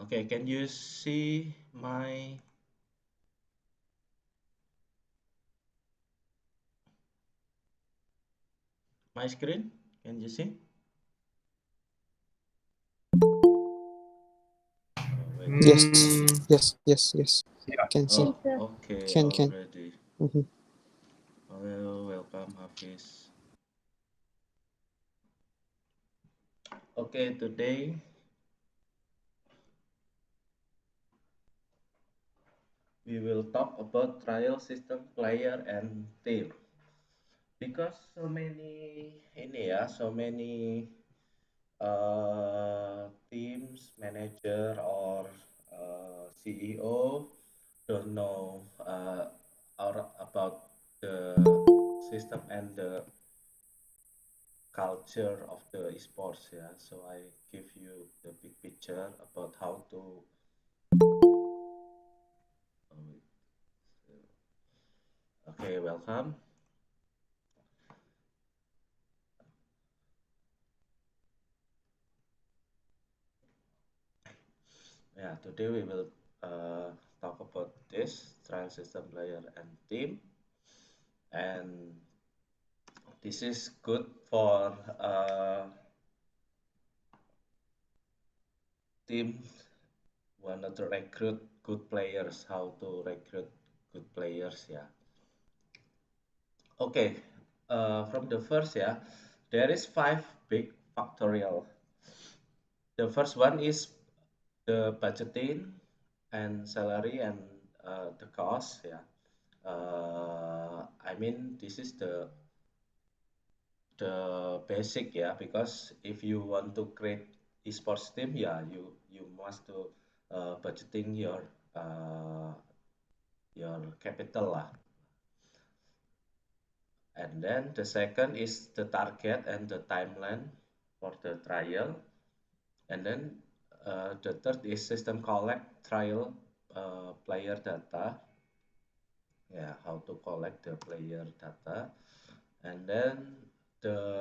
Okay, can you see my screen? Can you see? Wait. Yes, Mm, yes. yeah. Can see. Oh, okay, Can. already. Mhm. Hello, welcome, Hafiz. Okay, today we will talk about trial system, player, and team. Because so many ini ya, so many teams, manager, or CEO don't know about the system and the culture of the esports. Yeah, so I give you the big picture about how to. Okay, welcome. Yeah, today we will talk about this trial system, player, and team, and this is good for teams wanted to recruit good players, how to recruit good players. Yeah. Okay. From the first, yeah, there is five big factorial. The first one is the budgeting and salary and the cost. Yeah. I mean, this is the basic, yeah, because if you want to create esports team, yeah, you must to budgeting uh, your capital lah. And then the second is the target and the timeline for the trial. And then the third is system collect trial player data. Yeah, how to collect the player data. And then the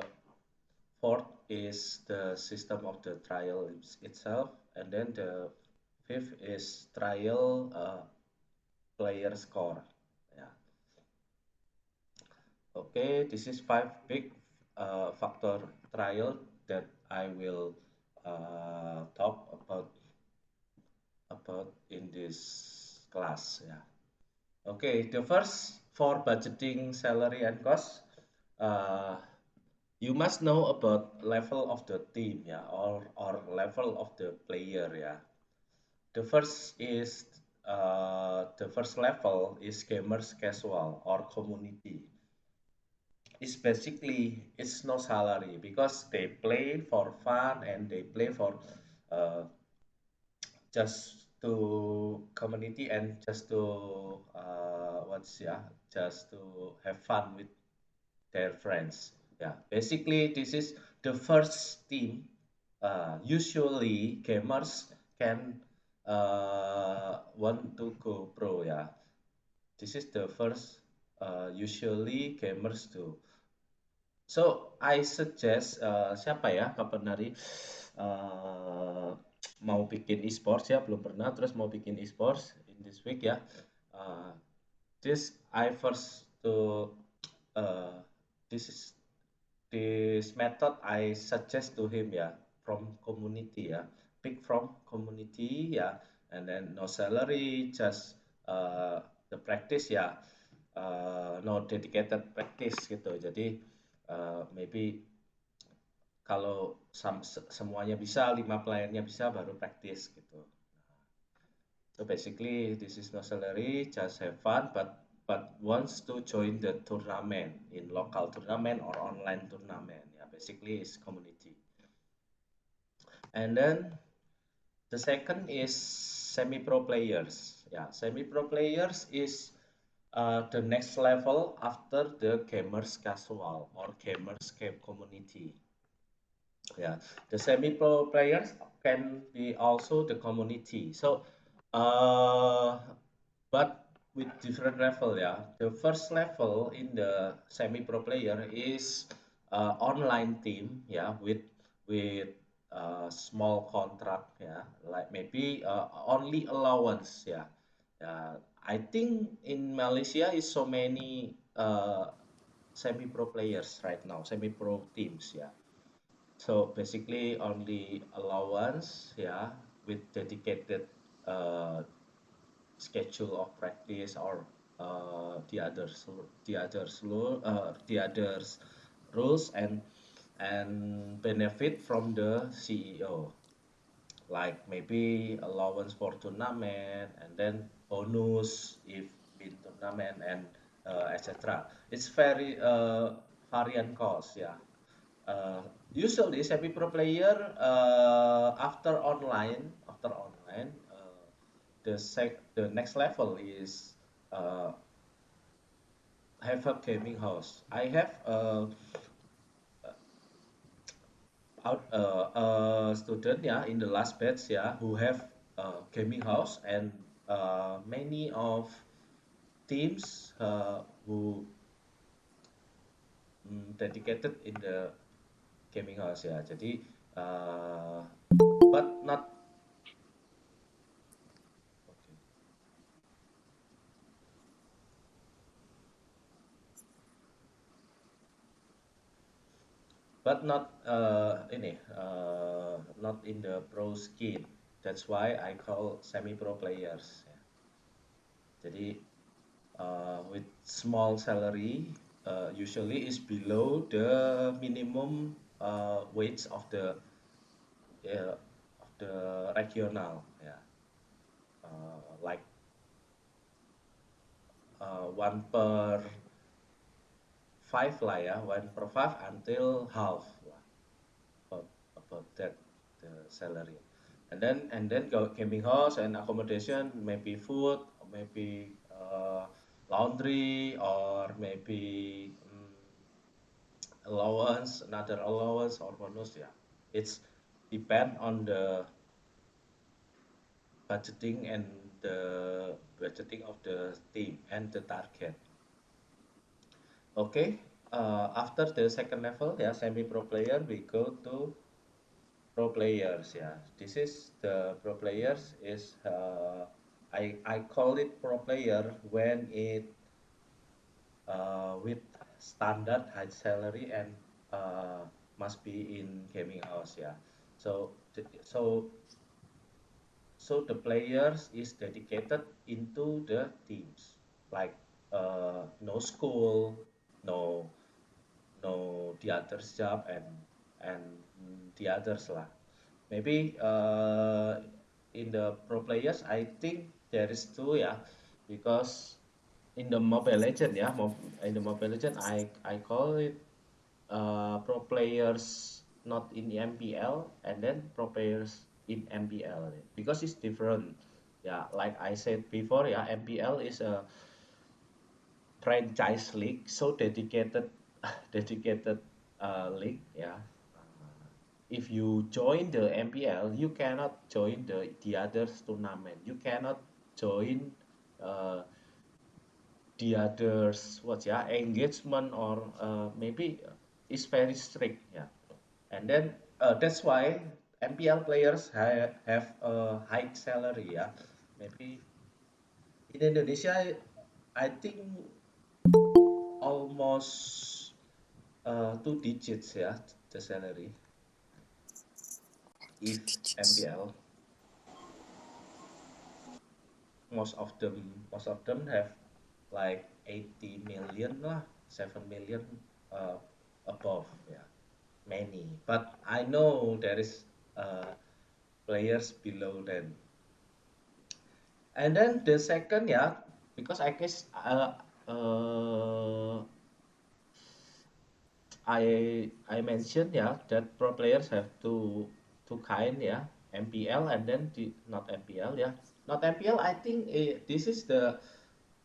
fourth is the system of the trial itself. And then the fifth is trial player score. Yeah. Okay, this is five big factor trial that I will talk about in this class. Yeah. Okay, the first for budgeting salary and cost, uh, you must know about level of the team, yeah, or level of the player, yeah. The first is the first level is gamers casual or community. It's basically it's no salary because they play for fun and they play for uh, just to community and just to what's yeah just to have fun with their friends. Yeah, basically this is the first team. Usually gamers can want to go pro. Yeah, this is the first usually gamers do. So I suggest siapa ya kapan hari mau bikin e-sports ya belum pernah terus mau bikin e-sports in this week ya. Uh, this I first to uh, this is this method I suggest to him ya from community ya pick from community ya and then no salary just the practice ya no dedicated practice gitu jadi maybe kalau semuanya bisa 5 playernya bisa baru practice gitu. So basically this is no salary, just have fun, but wants to join the tournament in local tournament or online tournament. Yeah, basically it's community. And then the second is semi-pro players. Yeah, semi-pro players is the next level after the gamers casual or gamers game community. Yeah, the semi-pro players can be also the community. So, but with different level. Yeah, the first level in the semi-pro player is online team. Yeah, with small contract, yeah, like maybe only allowance, yeah. I think in Malaysia is so many semi-pro players right now, semi-pro teams, yeah. So basically only allowance, yeah, with dedicated uh, schedule of practice or the others rules and benefit from the CEO, like maybe allowance for tournament and then bonus if win tournament and etc. It's very variant cost, yeah. uh, Usually semi-pro player after online the next level is uh, have a gaming house. I have a student, yeah, in the last batch, yeah, who have a gaming house and many of teams who dedicated in the gaming house, ya. Jadi uh, but not okay, but not not in the pro scheme. That's why I call semi-pro players, ya. Jadi with small salary, usually is below the minimum wage of the regional, yeah. Like 1/5 lah, ya, 1/5 until half lah, about that the salary. And then go camping house and accommodation, maybe food, maybe laundry, or maybe allowance, another allowance or bonus, yeah. It's depend on the budgeting and the budgeting of the team and the target. Okay, after the second level, yeah, semi-pro player, we go to pro players. Yeah, this is the pro players is I call it pro player when it with standard high salary and must be in gaming house. Yeah, so so the players is dedicated into the teams, like no school, no the others job and the others lah. Maybe in the pro players, I think there is two, yeah, because in the Mobile Legend, yeah, in the Mobile Legend, I call it pro players not in the MPL and then pro players in MPL, because it's different. Yeah, like I said before, yeah, MPL is a franchise league, so dedicated, dedicated league. Yeah, if you join the MPL, you cannot join the others tournament. You cannot join uh, the others what, yeah, engagement or maybe it's very strict. Yeah, and then that's why MPL players have a high salary. Yeah, maybe in Indonesia, I think almost two digits, yeah, the salary if MPL. Most of them have like 80 million lah, 7 million uh, above, yeah, many. But I know there is players below them. And then the second, yeah, because I guess I mentioned, yeah, that pro players have two kind, yeah, MPL and then not MPL, yeah. Not MPL, I think this is the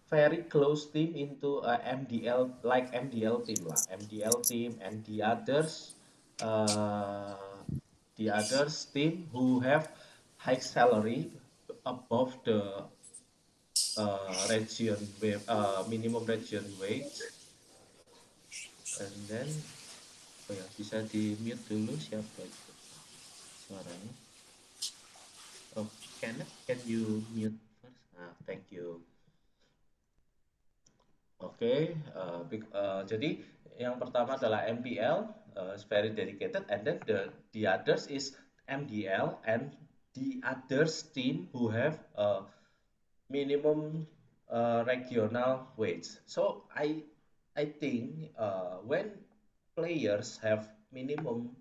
very close team into MDL, like MDL team lah, MDL team and uh, the others team who have high salary above the minimum region wage. And then oh ya, bisa di mute dulu siapa itu. you mute first? Thank you. Oke, jadi yang pertama adalah MPL, is very dedicated, and then the others is MDL and the others team who have minimum regional wage. So I think when players have minimum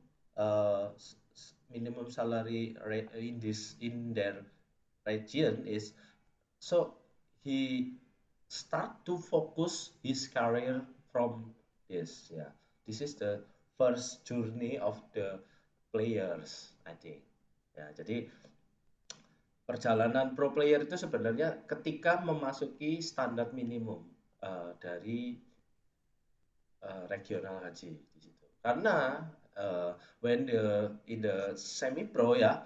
salary in their region is, so he start to focus his career from this. Yeah, this is the first journey of the players, I think. Ya, jadi perjalanan pro player itu sebenarnya ketika memasuki standar minimum dari regional haji di situ. Karena when in the semi pro ya,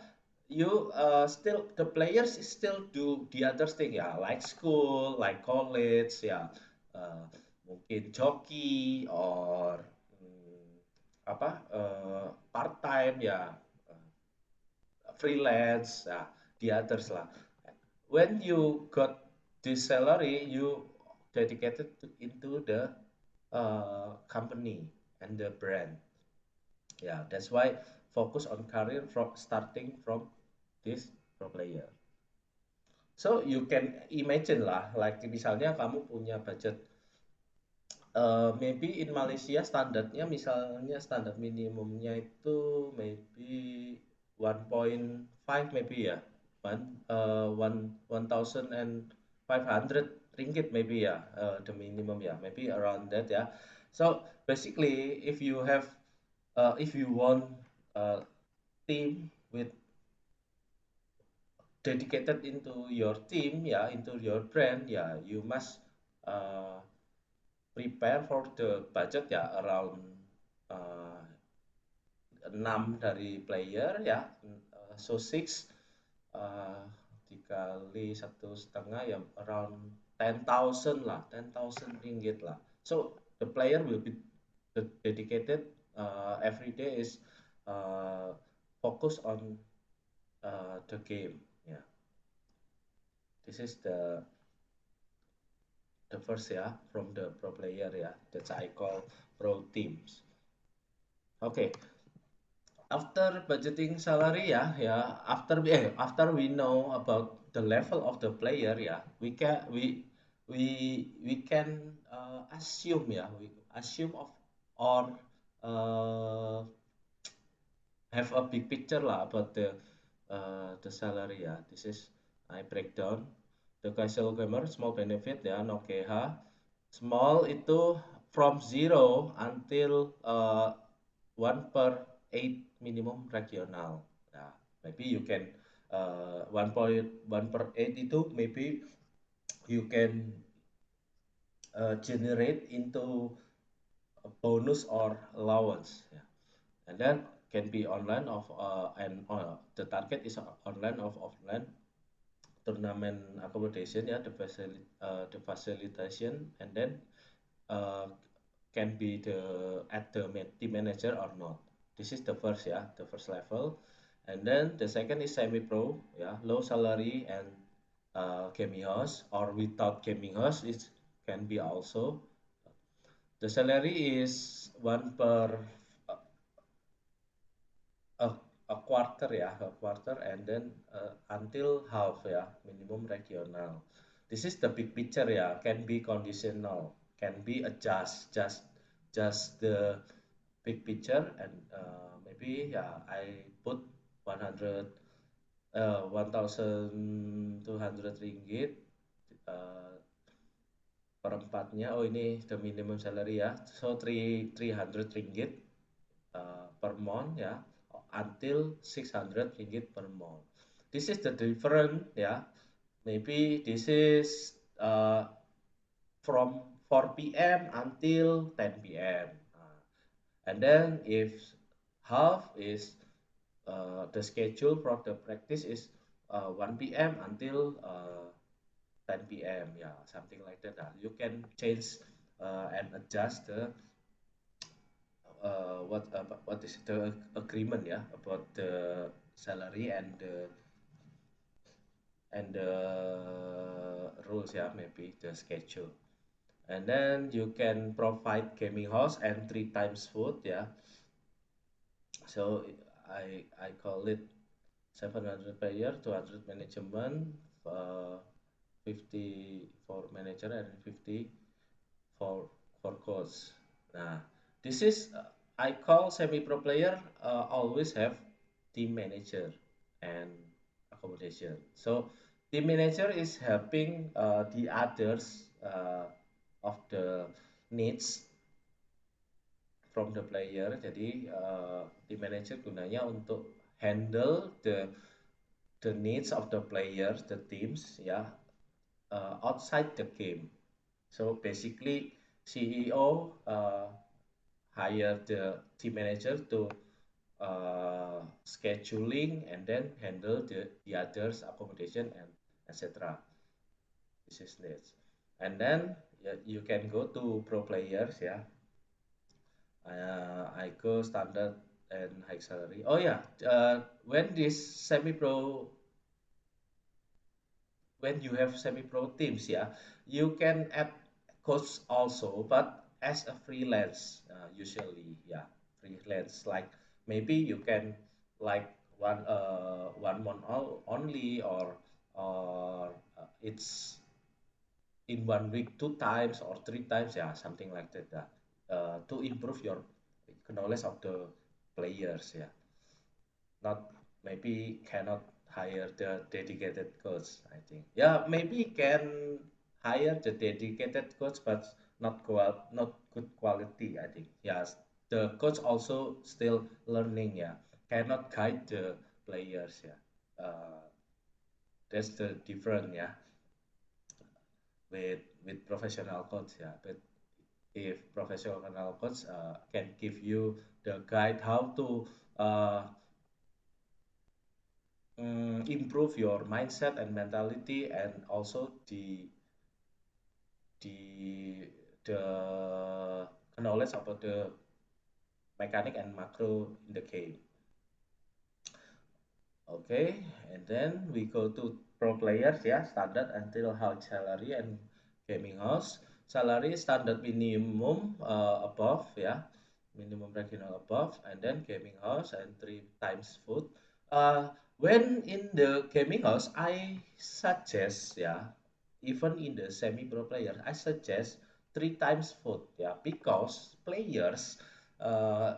you still the players still do the other thing ya, like school, like college ya, mungkin joki or apa part time ya, freelance ya, the others lah. When you got this salary, you dedicated into the company and the brand. Yeah, that's why focus on career from starting from this pro player. So you can imagine lah, like misalnya kamu punya budget, maybe in Malaysia standarnya misalnya standar minimumnya itu maybe 1.5 maybe ya, one thousand and 500 ringgit maybe ya, the minimum ya, maybe around that ya. So basically, if you want a team with dedicated into your team, yeah, into your brand, yeah, you must uh, prepare for the budget ya around uh, 6 dari player ya, so 6 dikali 1,5 ya around 10,000 lah, 10,000 ringgit lah. So the player will be dedicated every day is focus on the game. Yeah, this is the first ya from the pro player ya. That's I call pro teams. Okay, after budgeting salary after we know about the level of the player ya, we can assume ya, we assume of or uh, have a big picture lah about the salary ya. This is I break down the casual gamer small benefit ya, no KH. Small itu from 0 until 1/8 minimum regional. Nah, maybe you can 1/8 itu maybe you can generate into a bonus or allowance. Yeah. And then can be online of and the target is online of offline tournament accommodation ya, the facilitation, and then uh, can be at the team manager or not. This is the first ya, the first level. And then the second is semi pro ya, low salary and gaming house or without gaming house, it can be also. The salary is one per a, a quarter ya, a quarter, and then until half ya, minimum regional. This is the big picture ya, can be conditional, can be just the big picture, and maybe yeah, I put 100 1,200 ringgit perempatnya. Oh, ini the minimum salary ya, so 300 ringgit per month ya, until 600 ringgit per month. This is the different ya. Maybe this is from 4 p.m. until 10 p.m. And then if half is the schedule for the practice is 1 p.m. until 10 p.m. Yeah, something like that. You can change and adjust the what is the agreement yeah about the salary and the rules, yeah, maybe the schedule. And then you can provide gaming house and three times food, yeah. So I call it 700 player, 200 management, 50 for manager and 50 for coach. Nah, this is I call semi-pro player always have team manager and accommodation. So team manager is helping the others of the needs from the player. Jadi team manager gunanya untuk handle the needs of the players, the teams, ya, outside the game. So basically, CEO hire the team manager to scheduling and then handle the others accommodation and etc. This is this. And then yeah, you can go to pro players, yeah. I go standard and high salary. Oh yeah, when this semi-pro, when you have semi-pro teams, yeah, you can add coach also, but as a freelance usually, yeah, freelance. Like maybe you can like 1 month only, or it's in 1 week 2 times or 3 times, yeah, something like that, to improve your knowledge of the players, yeah. Not maybe cannot hire the dedicated coach, I think. Yeah, maybe can hire the dedicated coach, but not good quality, I think. Yes, the coach also still learning, yeah. Cannot guide the players, yeah. That's the difference, yeah, with professional coach, yeah. But if professional coach can give you the guide how to uh, improve your mindset and mentality, and also the the knowledge about the mechanic and macro in the game. Okay, and then we go to pro players, yeah, standard until house salary and gaming house. Salary standard minimum above, yeah, minimum regional above, and then gaming house and three times food. Uh, when in the gaming house, I suggest, yeah, even in the semi-pro player, I suggest three times food, yeah, because players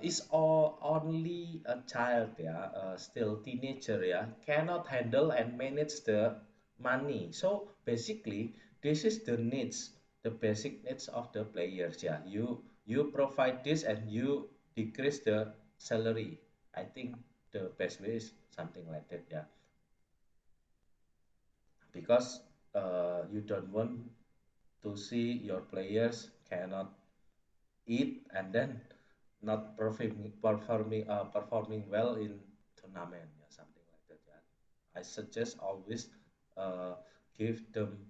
is all only a child, yeah, still teenager, yeah, cannot handle and manage the money. So basically, this is the needs, the basic needs of the players, yeah. You provide this and you decrease the salary. I think the best way is something like that, yeah, because you don't want to see your players cannot eat and then not performing well in tournament, yeah, something like that, yeah. I suggest always uh, give them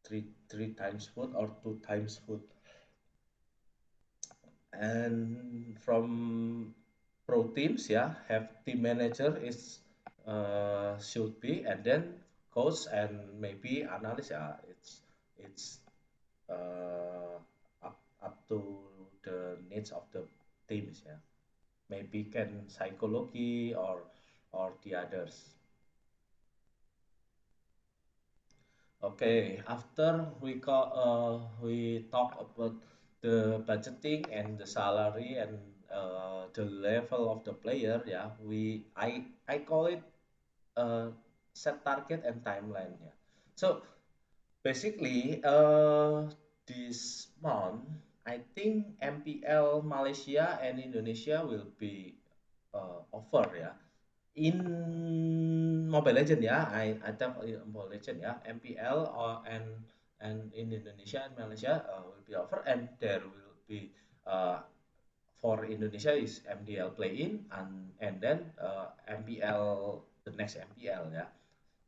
three times food or 2 times food. And from pro teams, yeah, have team manager is should be, and then coach and maybe analyst, yeah, it's uh, up to the needs of the teams, yeah. Maybe can psychology or the others. Okay, after we talk about the budgeting and the salary and the level of the player, yeah, I call it set target and timeline, yeah. So basically, this month, I think MPL Malaysia and Indonesia will be over, ya. In Mobile Legend, ya, I talk in Mobile Legend, ya. MPL and in Indonesia and Malaysia will be over, and there will be uh, for Indonesia is MDL play-in, and then MPL, the next MPL, ya.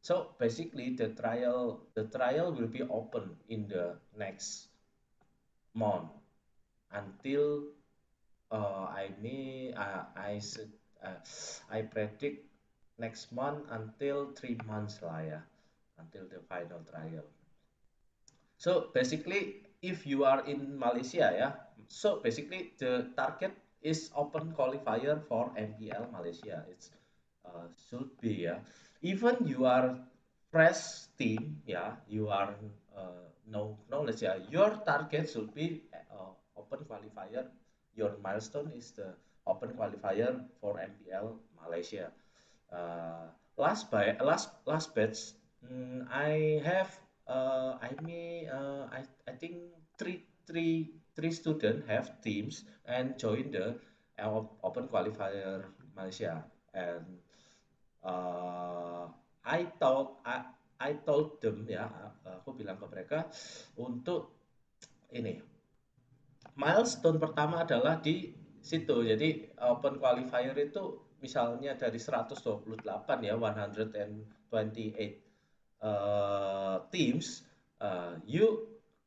So basically, the trial will be open in the next month until I said I predict next month until 3 months lah, ya. until the final trial. So basically, if you are in Malaysia, yeah, so basically the target is open qualifier for MPL Malaysia. It's should be, yeah. Even you are fresh team, yeah, you are no knowledge, yeah. Your target should be open qualifier. Your milestone is the open qualifier for MPL Malaysia. Last batch, I have I think three students have teams and join the open qualifier Malaysia. And uh, I told them, ya, aku bilang ke mereka untuk ini milestone pertama adalah di situ. Jadi open qualifier itu misalnya dari 128 ya, 128 teams,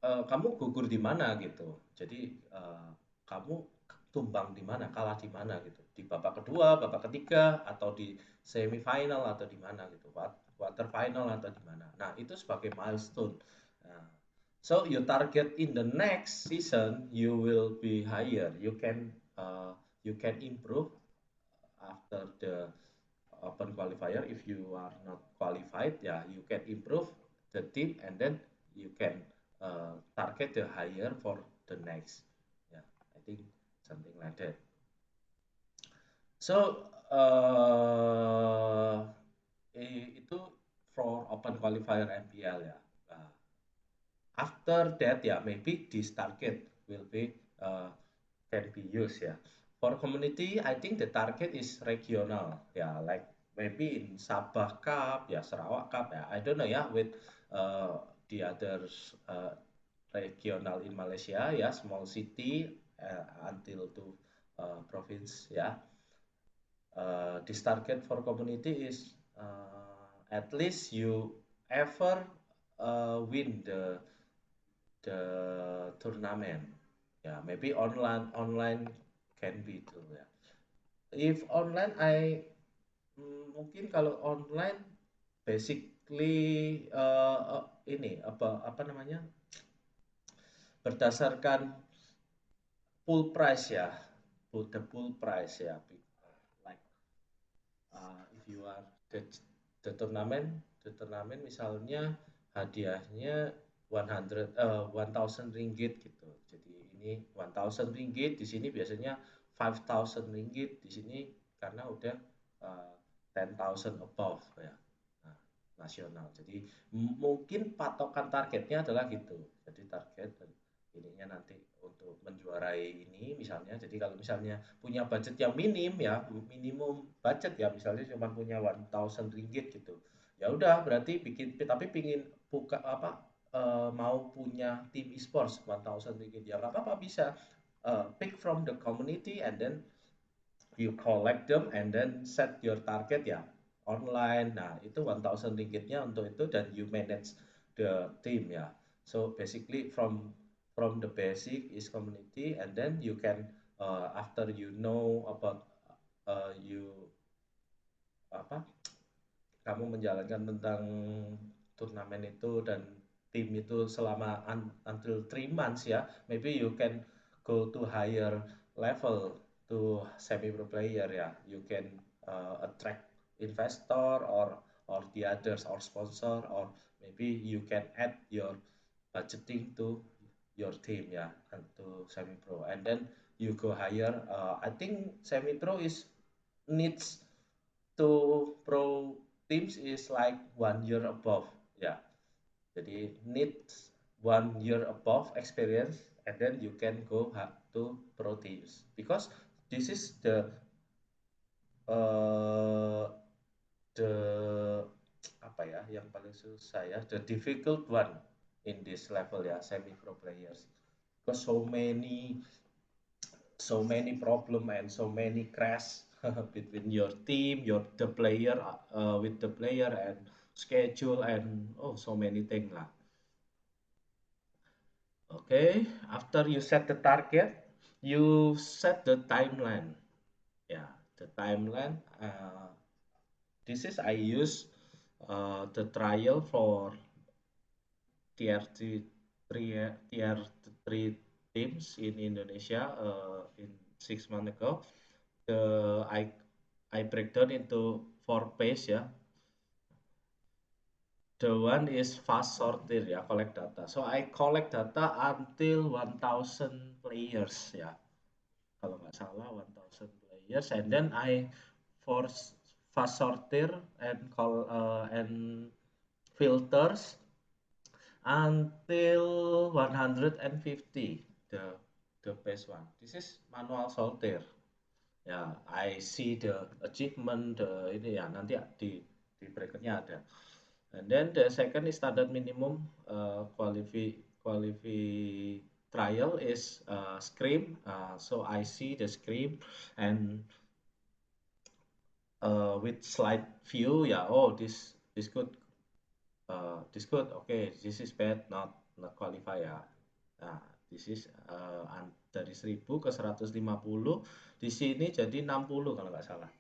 kamu gugur di mana gitu. Jadi kamu tumbang di mana, kalah di mana gitu. Di babak kedua, babak ketiga, atau di semifinal atau di mana gitu, quarter final atau di mana. Nah, itu sebagai milestone. Nah, so your target in the next season you will be higher. You can improve after the open qualifier. If you are not qualified, yeah, you can improve the team and then you can target the higher for the next. Yeah, I think something like that. So itu for open qualifier MPL ya. After that, yeah, maybe this target will be can be used, yeah. For community, I think the target is regional, yeah, like maybe in Sabah Cup, yeah, Sarawak Cup, yeah, I don't know, yeah, with the others regional in Malaysia, yeah, small city until to province, yeah. This target for community is at least you ever win the tournament. Yeah, maybe online can be too, ya. If online mungkin kalau online basically ini apa namanya, berdasarkan pool price ya, the pool price ya, like if you are the tournament, misalnya hadiahnya 1000 ringgit gitu. Jadi ini 1000 ringgit, di sini biasanya 5000 ringgit, di sini karena udah 10,000 above ya. Nah, nasional. Jadi mungkin patokan targetnya adalah gitu. Jadi target ininya nanti untuk menjuarai ini misalnya. Jadi kalau misalnya punya budget yang minim ya, minimum budget ya, misalnya cuma punya 1000 ringgit gitu. Ya udah berarti bikin, tapi pingin buka apa, mau punya tim e-sports 1000 ringgit, ya nggak apa-apa, bisa pick from the community and then you collect them and then set your target ya online. Nah, itu 1000 ringgitnya untuk itu, dan you manage the team ya. So basically from the basic is community, and then you can after you know about you apa, kamu menjalankan tentang turnamen itu dan tim itu selama until 3 months ya, maybe you can go to higher level to semi pro player ya. You can attract investor or the others or sponsor, or maybe you can add your budgeting to your team ya, and to semi pro, and then you go higher. I think semi pro is needs to pro teams is like 1 year above, ya. Jadi need 1 year above experience, and then you can go to pro teams, because this is uh, the apa ya yang paling susah ya, the difficult one in this level ya, semi pro players, because so many problem and so many crash between your team, the player with the player, and schedule, and oh, so many things lah. Okay, after you set the target, you set the timeline. Yeah, the timeline. This is I use the trial for tier tier three teams in Indonesia in 6 months ago. The I break down into 4 phase ya. The one is fast sortir ya, collect data. So I collect data until 1,000 players ya. Kalau nggak salah 1,000 players, and then I force fast sortir and and filters until 150 the best one. This is manual sortir. Ya, I see the achievement, ini ya nanti di bracketnya ada. And then the second is standard minimum qualify trial is Scream. So I see the Scream and with slide view, yeah. Oh, this good, this good. Okay, this is bad, not qualify ya. Nah, this is dari 1000 ke 150, di sini jadi 60 kalau nggak salah.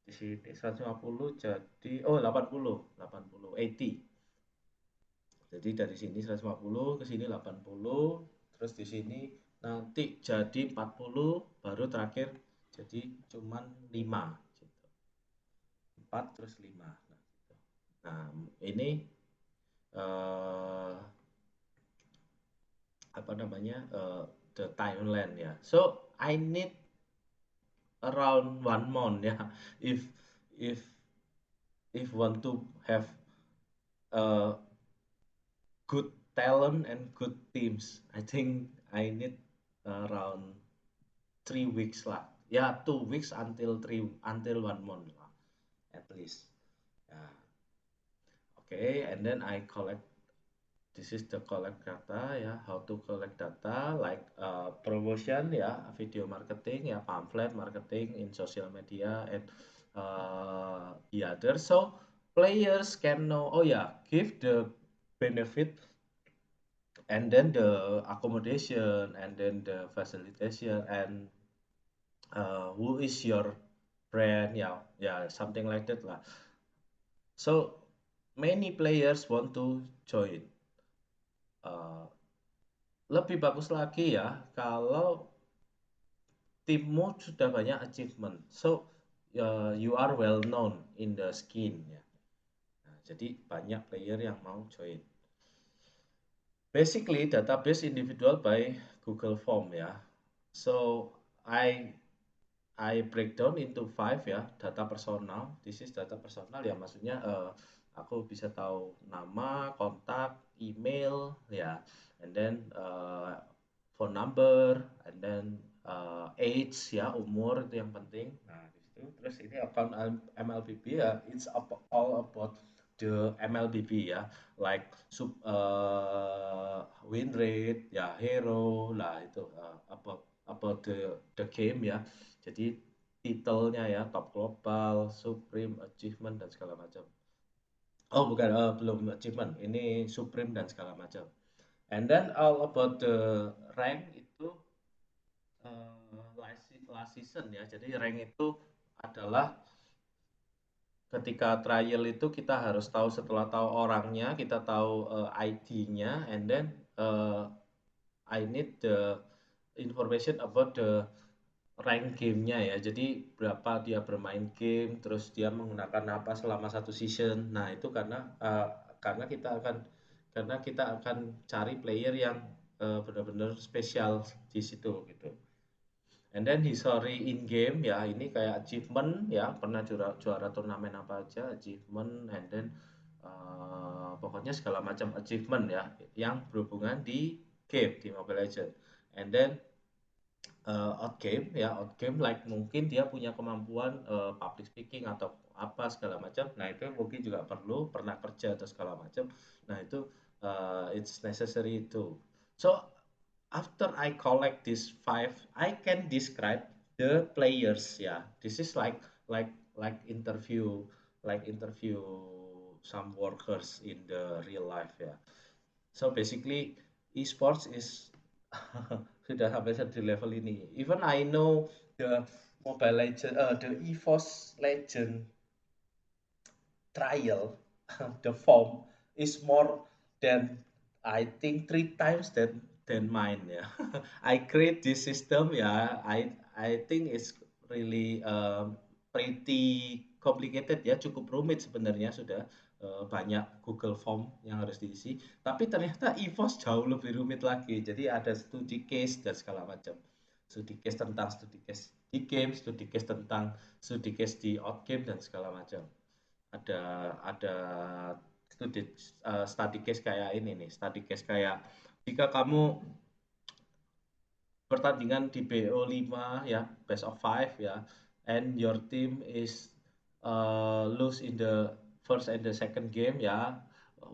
Di sini 150 jadi 80, 80. Jadi dari sini 150 ke sini 80, terus di sini nanti jadi 40, baru terakhir jadi cuman 5 gitu. 4 terus 5. Nah, gitu. Nah, ini apa namanya? The timeline ya. So I need around 1 month ya. If if want to have good talent and good teams, I think I need around 3 weeks lah. Ya, 2 weeks until 1 month lah, at least. Yeah. Okay, and then I collect. This is the collect data ya. How to collect data like promotion ya, video marketing ya, pamphlet marketing in social media and the other. So players can know. Oh yeah, give the benefit and then the accommodation and then the facilitation and who is your brand, yeah, something like that lah. So many players want to join. Lebih bagus lagi ya kalau timmu sudah banyak achievement. So you are well known in the skin ya. Nah, jadi banyak player yang mau join. Basically database individual by Google Form ya. So I break down into 5 ya, data personal. This is data personal ya, maksudnya aku bisa tahu nama, kontak, email ya, and then phone number, and then age ya, umur itu yang penting. Nah, di situ terus ini account MLBB ya, it's all about the MLBB ya, like win rate ya, hero lah itu about the game ya. Jadi titelnya ya, top global, supreme, achievement dan segala macam. Oh bukan, belum achievement. Ini supreme dan segala macam. And then all about the rank itu last season ya. Jadi rank itu adalah ketika trial itu kita harus tahu, setelah tahu orangnya, kita tahu ID-nya, and then I need the information about the rank gamenya ya. Jadi berapa dia bermain game, terus dia menggunakan apa selama satu season. Nah itu karena kita akan cari player yang benar-benar spesial di situ gitu. And then history in game ya, ini kayak achievement ya, pernah juara turnamen apa aja, achievement, and then pokoknya segala macam achievement ya yang berhubungan di game, di Mobile Legends. And then out game like mungkin dia punya kemampuan public speaking atau apa segala macam. Nah itu mungkin juga perlu pernah kerja atau segala macam. Nah itu it's necessary too. So after I collect these 5, I can describe the players ya. This is like interview, some workers in the real life ya. So basically esports is sudah sampai di level ini. Even I know the Mobile Legend, the EVOS Legend trial, the form is more than I think 3 times than mine. Yeah, I create this system. Yeah, I think it's really pretty complicated ya, cukup rumit sebenarnya sudah banyak Google Form yang harus diisi. Tapi ternyata EVOS jauh lebih rumit lagi. Jadi ada studi case dan segala macam. Studi case tentang studi case di game, studi case tentang studi case di out game dan segala macam. Ada studi study case kayak ini nih, study case kayak jika kamu pertandingan di BO5 ya, best of 5 ya, and your team is lose in the first and the second game ya,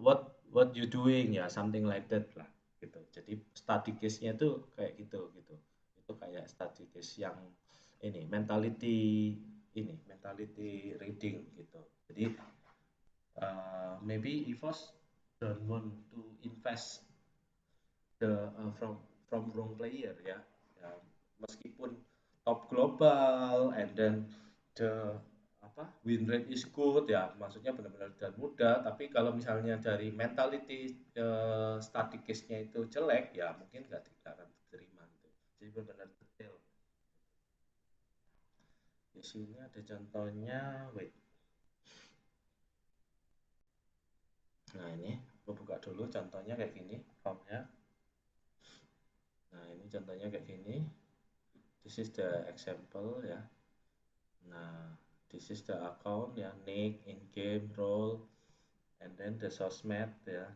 what you doing ya, something like that lah gitu. Jadi study case-nya itu kayak gitu gitu. Itu kayak study case yang mentality reading gitu. Jadi maybe EVOS don't want to invest the from wrong player ya. Ya, meskipun top global and then the win rate is good ya, maksudnya benar-benar dan muda, tapi kalau misalnya dari mentality static case-nya itu jelek ya mungkin nggak akan diterima gitu. Jadi benar-benar detail. Di sini ada contohnya, wait. Nah ini aku buka dulu contohnya kayak gini formnya. Nah ini contohnya kayak gini. This is the example ya. Nah, this is the account ya, nick, in-game, role, and then the sosmed ya,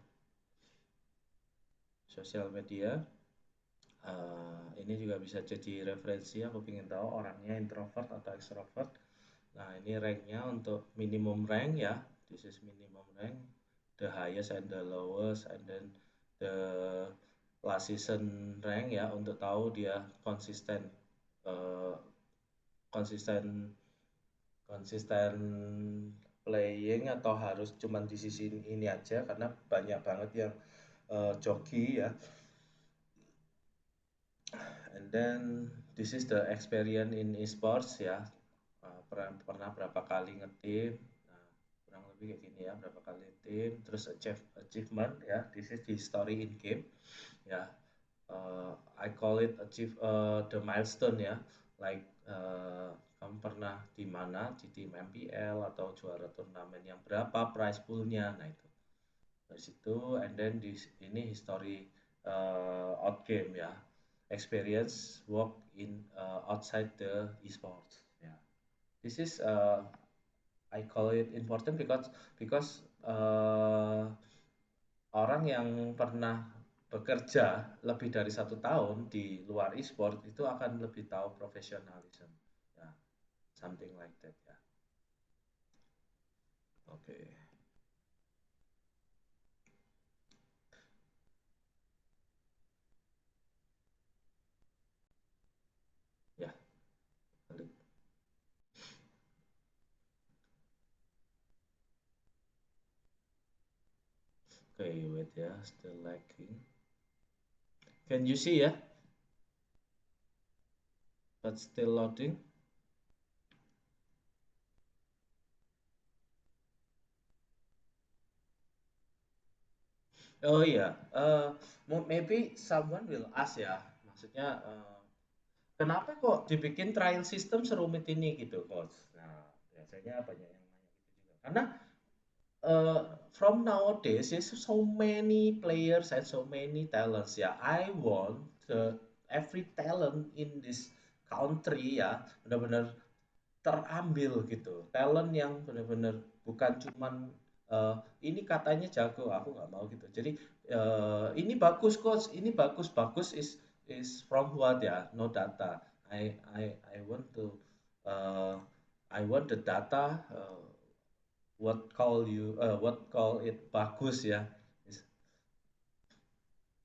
sosial media. Ini juga bisa jadi referensi, aku ingin tahu orangnya introvert atau extrovert. Nah, ini ranknya untuk minimum rank ya, this is minimum rank, the highest and the lowest, and then the last season rank ya, untuk tahu dia konsisten uh, konsisten konsisten playing atau harus cuman di sisi ini aja, karena banyak banget yang joki ya. And then this is the experience in esports ya. Pernah berapa kali ngetim. Nah, kurang lebih kayak gini ya, berapa kali tim, terus achievement ya. This is the story in game ya. I call it achieve the milestone ya. Like kamu pernah di mana, di tim MPL atau juara turnamen yang berapa prize poolnya, nah itu dari situ. And then ini history out game ya, experience work in outside the esports ya. This is I call it important because orang yang pernah bekerja lebih dari 1 tahun di luar e-sport itu akan lebih tahu profesionalisme ya, something like that ya. Oke. Ya, balik. Oke, wait ya, still lagging. Can you see ya? But still loading. Oh iya, maybe someone will ask ya, maksudnya kenapa kok dibikin trial system serumit ini gitu, coach? Nah, biasanya banyak yang nanya gitu juga. Karena from nowadays there's so many players and so many talents ya. I want every talent in this country ya benar-benar terambil gitu. Talent yang benar-benar bukan cuman ini katanya jago, aku nggak mau gitu. Jadi ini bagus coach, ini bagus, bagus is from what ya, no data. I want to uh, I want the data. What call it bagus ya.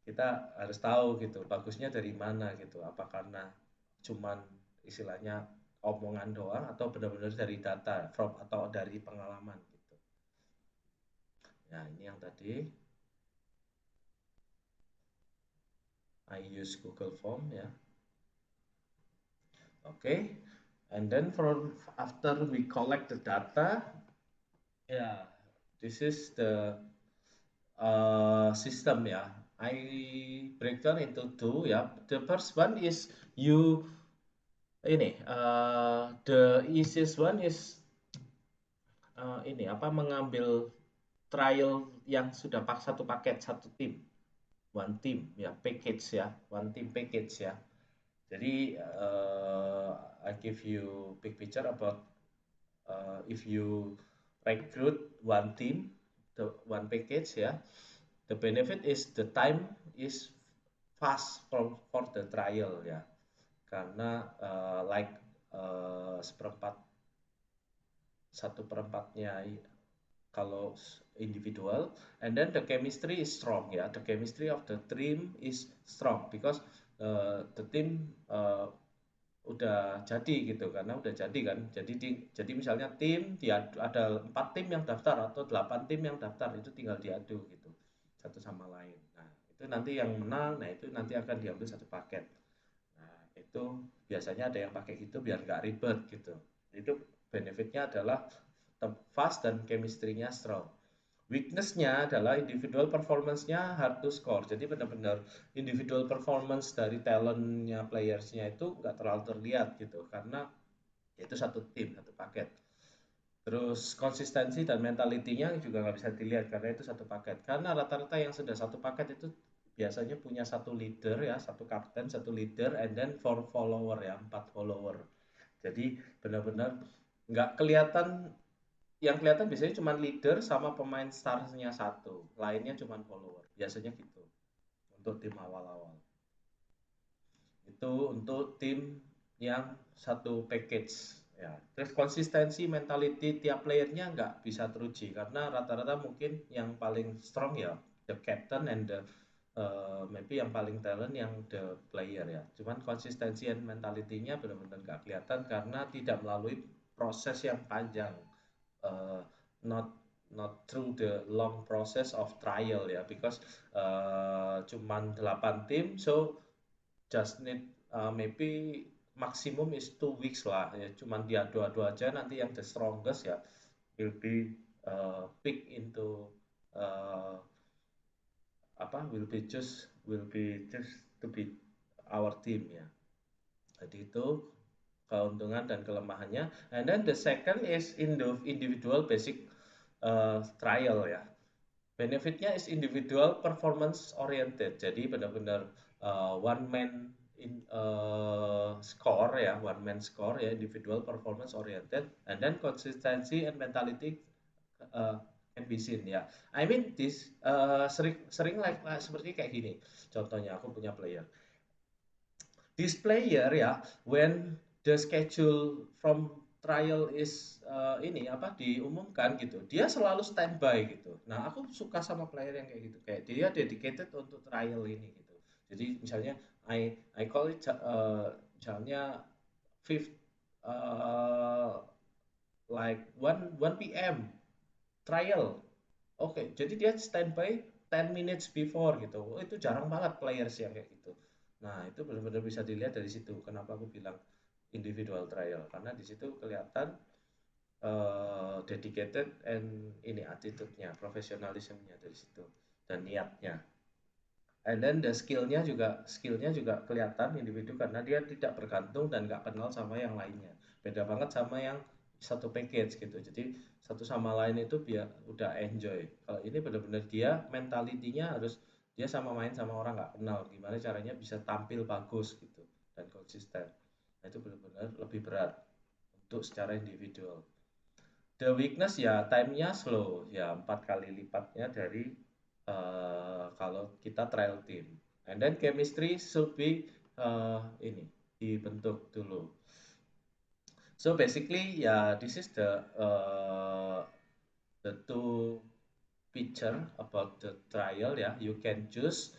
Kita harus tahu gitu bagusnya dari mana gitu, apa karena cuman istilahnya omongan doang atau benar-benar dari data from atau dari pengalaman gitu. Nah ini yang tadi I use Google Form ya. Okay, and then from after we collect the data, ya This is the system ya. I break down into two ya. The first one is you ini the easiest one is ini apa mengambil trial yang sudah satu paket satu tim, one team ya, package ya, one team package ya. Jadi I give you big picture about if you recruit one team, the one package ya, the benefit is the time is fast for the trial ya, karena like seperempat satu perempatnya kalau individual, and then the chemistry is strong ya, the chemistry of the team is strong because the team udah jadi gitu, karena udah jadi kan, jadi misalnya tim dia ada 4 tim yang daftar atau 8 tim yang daftar, itu tinggal diadu gitu satu sama lain. Nah itu nanti yang menang, nah itu nanti akan diambil satu paket. Nah itu biasanya ada yang pakai gitu biar nggak ribet gitu. Itu benefitnya adalah fast dan chemistry-nya strong. Weakness-nya adalah individual performance-nya hard to score. Jadi benar-benar individual performance dari talent-nya players-nya itu nggak terlalu terlihat gitu, karena itu satu tim, satu paket. Terus konsistensi dan mentalitinya juga nggak bisa dilihat karena itu satu paket. Karena rata-rata yang sudah satu paket itu biasanya punya satu leader ya, satu kapten, satu leader, and then 4 follower ya, 4 follower. Jadi benar-benar nggak kelihatan, yang kelihatan biasanya cuma leader sama pemain starsnya satu, lainnya cuma follower. Biasanya gitu untuk tim awal-awal. Itu untuk tim yang satu package ya. Terus konsistensi mentality tiap playernya nggak bisa teruji karena rata-rata mungkin yang paling strong ya the captain and the maybe yang paling talent yang the player ya. Cuman konsistensi dan mentalitinya benar-benar nggak kelihatan karena tidak melalui proses yang panjang. Uh, not not through the long process of trial ya, because cuman 8 tim, so just need maybe maximum is 2 weeks lah ya, cuman dia dua-dua aja, nanti yang the strongest ya will be pick into uh, apa will be just to be our team ya. Jadi itu keuntungan dan kelemahannya. And then the second is individual basic trial ya. Benefitnya is individual performance oriented. Jadi benar-benar one man score ya, one man score ya, individual performance oriented, and then consistency and mentality uh, can be seen ya. I mean this sering like seperti kayak gini. Contohnya aku punya player. This player ya, when the schedule from trial is ini apa diumumkan gitu, dia selalu standby gitu. Nah aku suka sama player yang kayak gitu, kayak dia dedicated untuk trial ini gitu. Jadi misalnya I call it misalnya fifth like 1 p.m. trial. Oke, jadi dia standby 10 minutes before gitu. Oh, itu jarang banget players yang kayak gitu. Nah, itu benar-benar bisa dilihat dari situ. Kenapa aku bilang individual trial? Karena di situ kelihatan dedicated and ini attitude-nya, profesionalismenya dari situ dan niatnya. And then the skillnya juga kelihatan individu karena dia tidak bergantung dan nggak kenal sama yang lainnya. Beda banget sama yang satu package gitu. Jadi satu sama lain itu biar udah enjoy. Kalau ini benar-benar dia mentalitinya harus dia sama main sama orang nggak kenal. Gimana caranya bisa tampil bagus gitu dan konsisten. Nah, itu benar-benar lebih berat untuk secara individual. The weakness ya time-nya slow ya, 4 kali lipatnya dari kalau kita trial team. And then chemistry should be ini dibentuk dulu. So basically ya this is the two picture about the trial ya. You can choose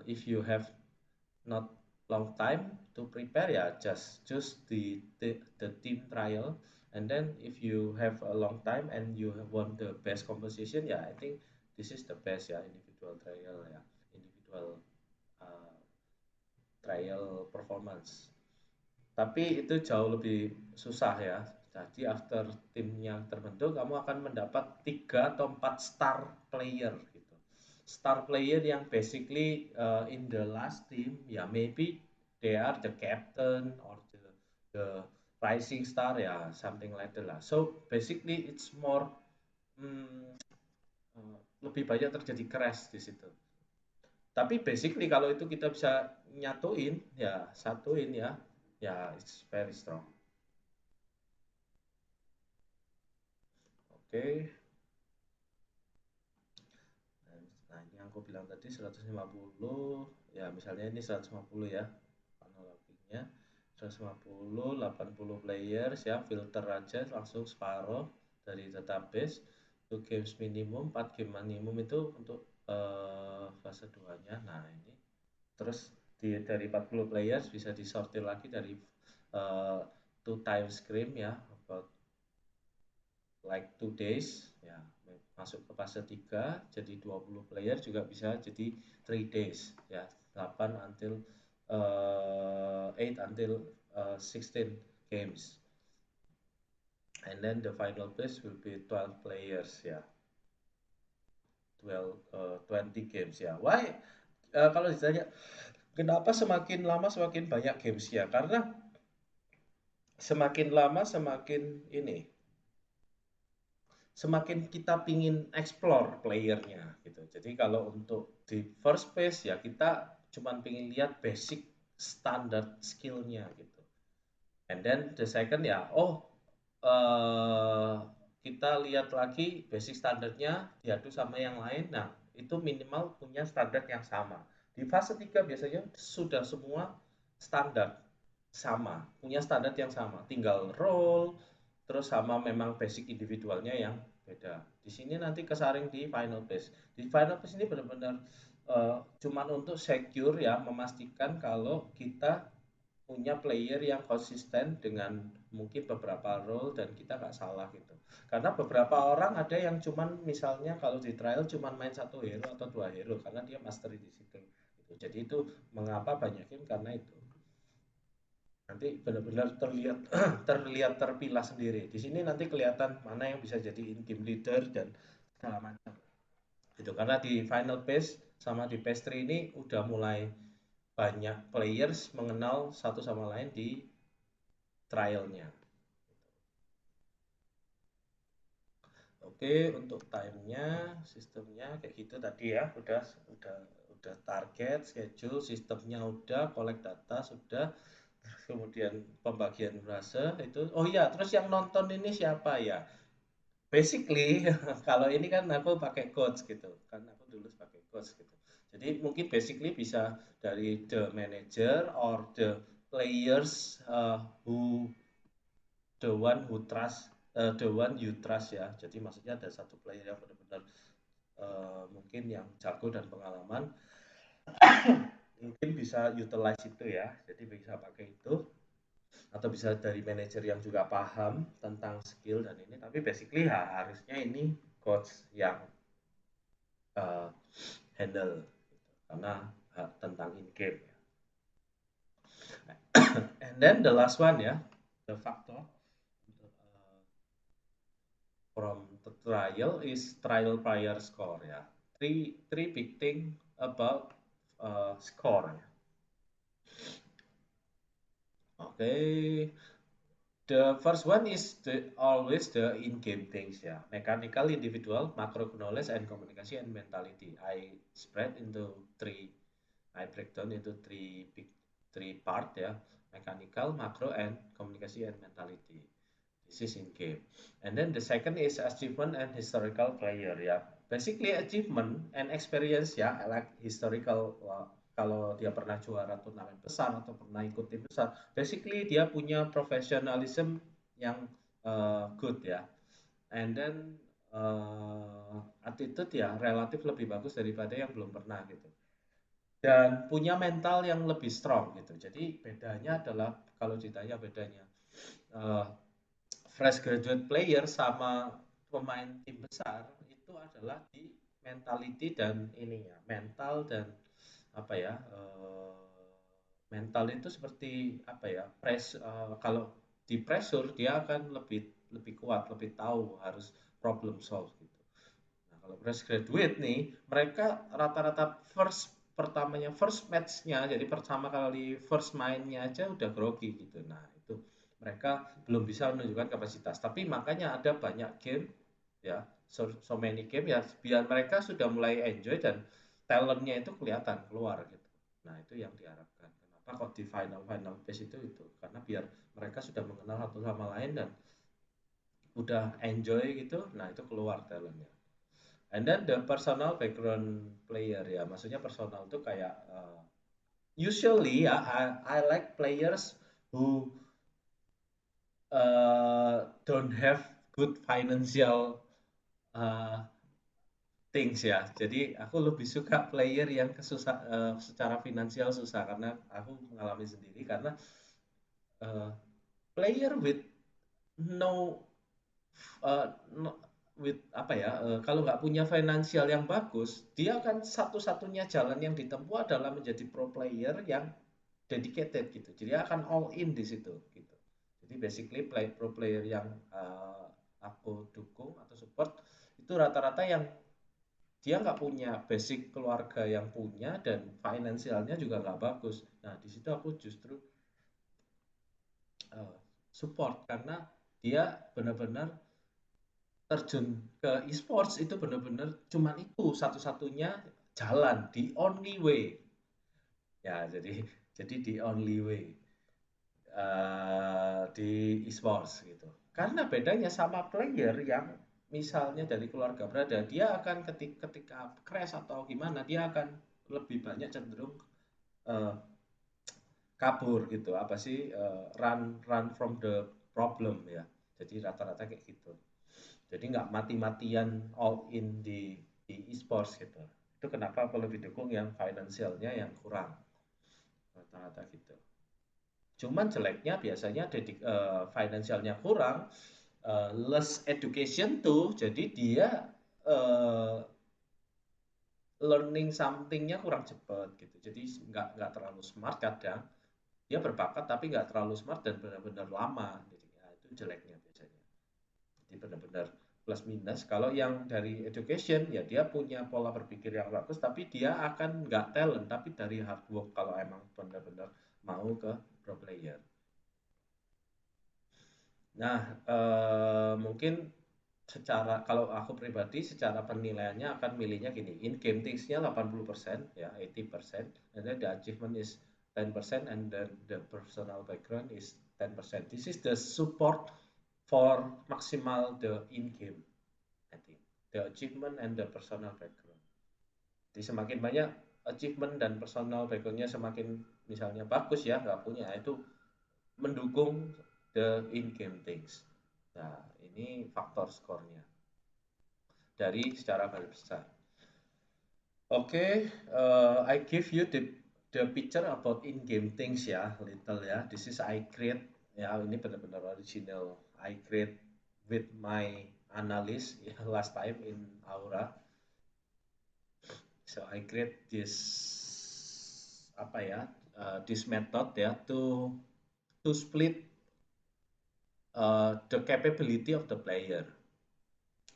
if you have not long time to prepare ya, just choose the team trial. And then if you have a long time and you want the best composition ya, I think this is the best ya, individual trial ya, individual uh, trial performance. Tapi itu jauh lebih susah ya, Jadi after timnya terbentuk, kamu akan mendapat 3 atau 4 star player gitu. Star player yang basically in the last team, ya maybe they are the captain or the rising star, ya something like that lah. So basically it's more lebih banyak terjadi crash di situ. Tapi basically kalau itu kita bisa nyatuin, ya satuin ya, ya it's very strong. Oke. Nah, ini yang aku bilang tadi 150, ya misalnya ini 150 ya, analoginya 150, 80 players ya, filter aja langsung separuh dari database. 2 games minimum, 4 game minimum itu untuk fase 2-nya. Nah, ini terus dari 40 players bisa disortir lagi dari 2 time screen ya, about like 2 days ya, masuk ke fase 3 jadi 20 player juga bisa jadi 3 days ya, 8 until 8 until 16 games, and then the final phase will be 12 players ya, 20 games ya. Why kalau ditanya kenapa semakin lama semakin banyak games ya, karena semakin lama semakin ini, semakin kita pingin explore playernya gitu. Jadi kalau untuk di first phase ya kita cuman pingin lihat basic standard skillnya gitu. And then the second ya, kita lihat lagi basic standarnya diadu sama yang lain. Nah, itu minimal punya standar yang sama. Di fase 3 biasanya sudah semua standar sama, punya standar yang sama. Tinggal roll, terus sama memang basic individualnya yang beda. Di sini nanti kesaring di final phase. Di final phase ini benar-benar cuman untuk secure ya, memastikan kalau kita punya player yang konsisten dengan mungkin beberapa role dan kita nggak salah gitu. Karena beberapa orang ada yang cuman misalnya kalau di trial cuman main 1 hero atau 2 hero karena dia mastery di situ. Gitu. Jadi itu mengapa banyak game karena itu. Nanti benar-benar terlihat terlihat terpilah sendiri. Di sini nanti kelihatan mana yang bisa jadi in-game leader dan segala macam. Gitu. Karena di final phase sama di phase 3 ini udah mulai banyak players mengenal satu sama lain di trialnya. Oke, untuk time-nya, sistemnya kayak gitu tadi ya, udah target, schedule, sistemnya udah, collect data sudah, kemudian pembagian frase itu. Oh iya, terus yang nonton ini siapa ya? Basically, kalau ini kan aku pakai coach gitu, kan aku dulu pakai coach gitu. Jadi mungkin basically bisa dari the manager or the players who the one who trust, the one you trust ya. Jadi maksudnya ada satu player yang benar-benar mungkin yang jago dan pengalaman, mungkin bisa utilize itu ya. Jadi bisa pakai itu, atau bisa dari manajer yang juga paham tentang skill dan ini. Tapi basically ya harusnya ini coach yang uh, handle karena tentang in game ya. And then the last one ya, the factor from the trial is trial prior score ya. Three big thing about score ya. Okay, the first one is always the in-game things ya. Mechanical, individual, macro knowledge, and communication and mentality. I spread into three. I break down into three part ya. Mechanical, macro, and communication and mentality. This is in game. And then the second is achievement and historical player ya. Basically achievement and experience ya, like historical, kalau dia pernah juara turnamen besar atau pernah ikut tim besar. Basically dia punya professionalism yang good ya. And then attitude ya relatif lebih bagus daripada yang belum pernah gitu. Dan punya mental yang lebih strong gitu. Jadi bedanya adalah kalau ditanya bedanya fresh graduate player sama pemain tim besar itu adalah di mentality dan ininya, mental dan apa ya, mental itu seperti apa ya, kalau di pressure dia akan lebih lebih kuat, lebih tahu harus problem solve gitu. Nah, kalau fresh graduate nih, mereka rata-rata first match-nya, jadi pertama kali first mainnya aja udah grogi gitu. Nah, itu mereka belum bisa menunjukkan kapasitas. Tapi makanya ada banyak game ya, so many game ya, biar mereka sudah mulai enjoy dan talentnya itu kelihatan keluar gitu. Nah, itu yang diharapkan. Kenapa kok di final phase itu karena biar mereka sudah mengenal satu sama lain dan udah enjoy gitu. Nah, itu keluar talentnya. And then the personal background player ya, maksudnya personal itu kayak usually ya, I like players who don't have good financial uh, things ya. Jadi aku lebih suka player yang secara finansial susah karena aku mengalami sendiri karena uh, player with no, uh, no with apa ya, kalau nggak punya finansial yang bagus, dia akan satu-satunya jalan yang ditempuh adalah menjadi pro player yang dedicated gitu. Jadi dia akan all in di situ gitu. Jadi basically pro player yang aku dukung atau support itu rata-rata yang dia nggak punya basic keluarga yang punya dan finansialnya juga nggak bagus. Nah di situ aku justru support karena dia benar-benar terjun ke e-sports itu benar-benar cuman itu satu-satunya jalan, the only way. Ya, jadi the only way di e-sports gitu. Karena bedanya sama player yang misalnya dari keluarga berada, dia akan ketika crash atau gimana, dia akan lebih banyak cenderung uh, kabur gitu. Apa sih, run from the problem ya. Jadi rata-rata kayak gitu. Jadi nggak mati-matian all in di e-sports gitu. Itu kenapa aku lebih dukung yang finansialnya yang kurang rata-rata gitu. Cuman jeleknya biasanya finansialnya kurang, less education tuh, jadi dia uh, learning something-nya kurang cepat gitu. Jadi nggak terlalu smart kadang. Dia berbakat tapi nggak terlalu smart dan benar-benar lama. Jadi ya, itu jeleknya biasanya. Jadi benar-benar plus minus. Kalau yang dari education ya dia punya pola berpikir yang bagus tapi dia akan nggak talent tapi dari hard work kalau emang benar-benar mau ke pro player. Nah, mungkin kalau aku pribadi secara penilaiannya akan milihnya gini, in game things-nya 80% ya, 80%, and then the achievement is 10% and then the personal background is 10%. This is the support for maximal the in game, I think. The achievement and the personal background. Jadi semakin banyak achievement dan personal background-nya semakin misalnya bagus ya, nggak punya, itu mendukung the in-game things. Nah, ini faktor skornya dari secara garis besar. Oke, I give you the picture about in-game things ya, little ya. This is I create ya, ini benar-benar original. I create with my analyst ya, last time in Aura. So I create this apa ya, this method ya to split the capability of the player.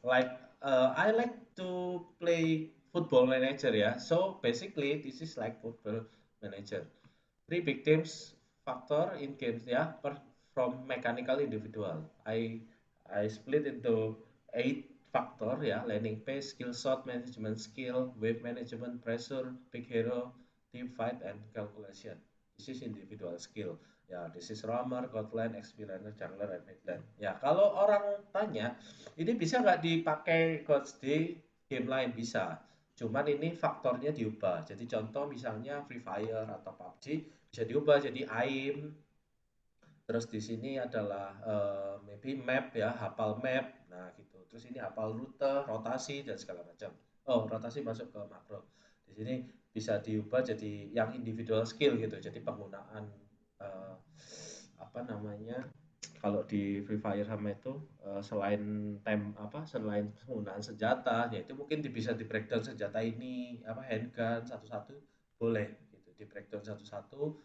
Like I like to play football manager ya. So basically this is like football manager. Three big teams factor in games ya from mechanical individual. I split into 8 factor ya, landing pace, skill shot management skill, wave management, pressure, big hero, team fight and calculation. This is individual skill. Ya, this is roamer, godline, explainer, jungler, and midlane. Ya, kalau orang tanya, ini bisa nggak dipakai coach di game lain? Bisa. Cuman ini faktornya diubah. Jadi contoh misalnya Free Fire atau PUBG bisa diubah jadi AIM. Terus di sini adalah maybe map ya, hafal map. Nah, gitu. Terus ini hafal rute, rotasi dan segala macam. Oh, rotasi masuk ke makro. Di sini bisa diubah jadi yang individual skill gitu. Jadi penggunaan uh, apa namanya? Kalau di Free Fire sama itu selain selain penggunaan senjata ya itu mungkin bisa di breakdown senjata ini apa handgun satu-satu boleh gitu di breakdown satu-satu